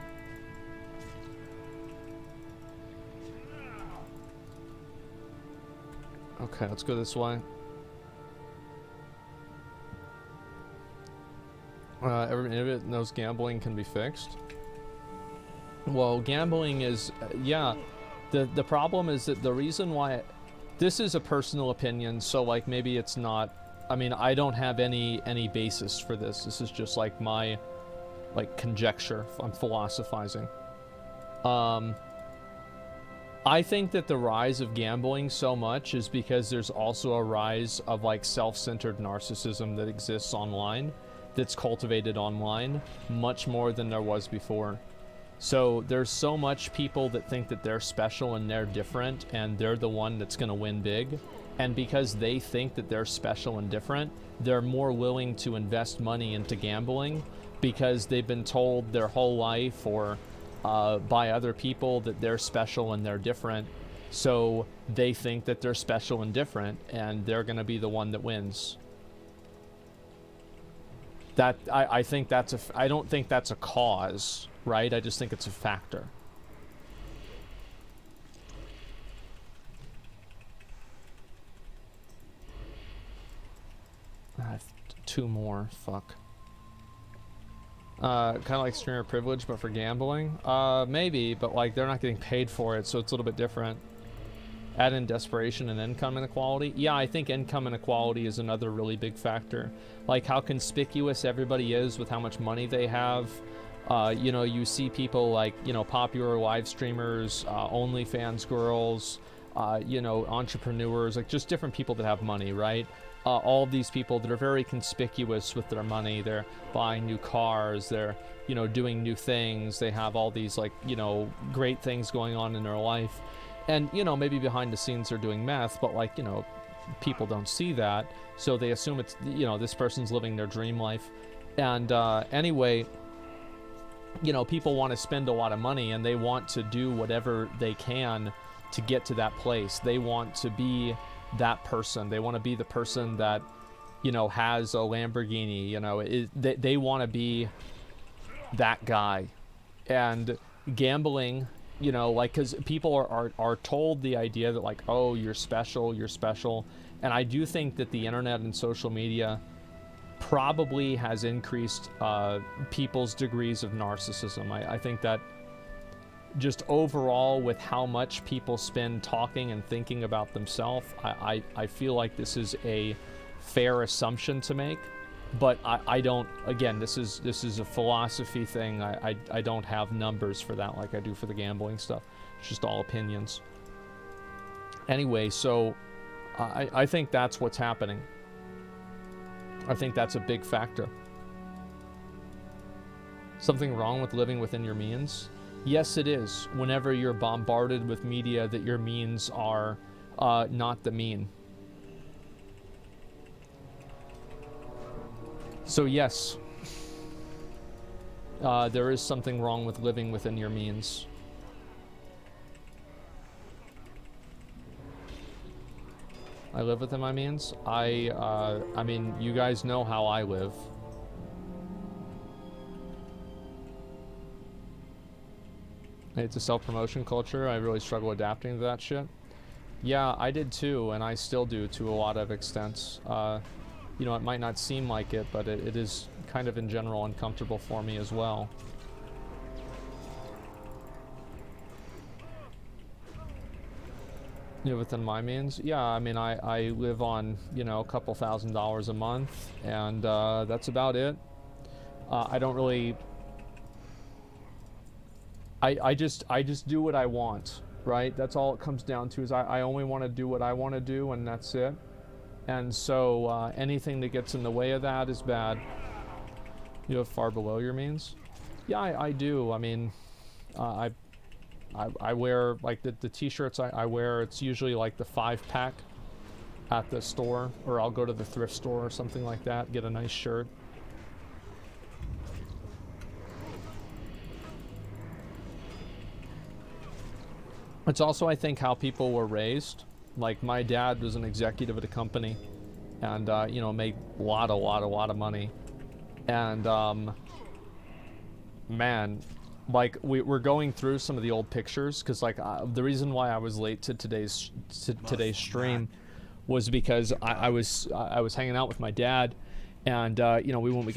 Okay, let's go this way. Everyone idiot knows gambling can be fixed. Well, gambling is, yeah. The problem is that the reason why, this is a personal opinion, so like maybe it's not, I mean, I don't have any basis for this. This is just like my, like, conjecture. I'm philosophizing. I think that the rise of gambling so much is because there's also a rise of, like, self-centered narcissism that exists online, that's cultivated online, much more than there was before. So there's so much people that think that they're special and they're different and they're the one that's going to win big. And because they think that they're special and different, they're more willing to invest money into gambling because they've been told their whole life or by other people that they're special and they're different. So they think that they're special and different and they're going to be the one that wins. That I think that's a, I don't think that's a cause, right? I just think it's a factor. I have two more, fuck. Kind of like streamer privilege, but for gambling? Maybe, but like they're not getting paid for it, so it's a little bit different. Add in desperation and income inequality. Yeah, I think income inequality is another really big factor. Like how conspicuous everybody is with how much money they have. You know, you see people like, you know, popular live streamers, OnlyFans girls, you know, entrepreneurs, like just different people that have money, right? All of these people that are very conspicuous with their money. They're buying new cars, they're, you know, doing new things. They have all these, like, you know, great things going on in their life. And, you know, maybe behind the scenes they're doing meth, but, like, you know, people don't see that. So they assume it's, you know, this person's living their dream life. And anyway, you know, people want to spend a lot of money and they want to do whatever they can to get to that place. They want to be that person. They want to be the person that, you know, has a Lamborghini, you know, they want to be that guy. And gambling, you know, like, because people are told the idea that, like, oh, you're special. And I do think that the internet and social media probably has increased people's degrees of narcissism. I think that just overall with how much people spend talking and thinking about themselves, I feel like this is a fair assumption to make. But I don't, again, this is a philosophy thing. I don't have numbers for that like I do for the gambling stuff. It's just all opinions. Anyway, so I think that's what's happening. I think that's a big factor. Something wrong with living within your means? Yes, it is. Whenever you're bombarded with media that your means are not the mean. So yes, there is something wrong with living within your means. I live within my means. I mean, you guys know how I live. It's a self-promotion culture. I really struggle adapting to that shit. Yeah, I did too, and I still do to a lot of extents. You know, it might not seem like it, but it is kind of in general uncomfortable for me as well. You know, within my means, yeah. I mean, I live on, you know, a couple $1,000s a month, and that's about it. I don't really. I just do what I want, right? That's all it comes down to. Is I only want to do what I want to do, and that's it. And so anything that gets in the way of that is bad. You have far below your means? Yeah, I do. I mean, I wear, like, the t-shirts I wear, it's usually like the 5-pack at the store, or I'll go to the thrift store or something like that, get a nice shirt. It's also, I think, how people were raised. Like, my dad was an executive at a company, and, you know, made a lot of money. And, man, like, we're going through some of the old pictures, because, like, the reason why I was late to today's stream was because I was hanging out with my dad, and, you know, we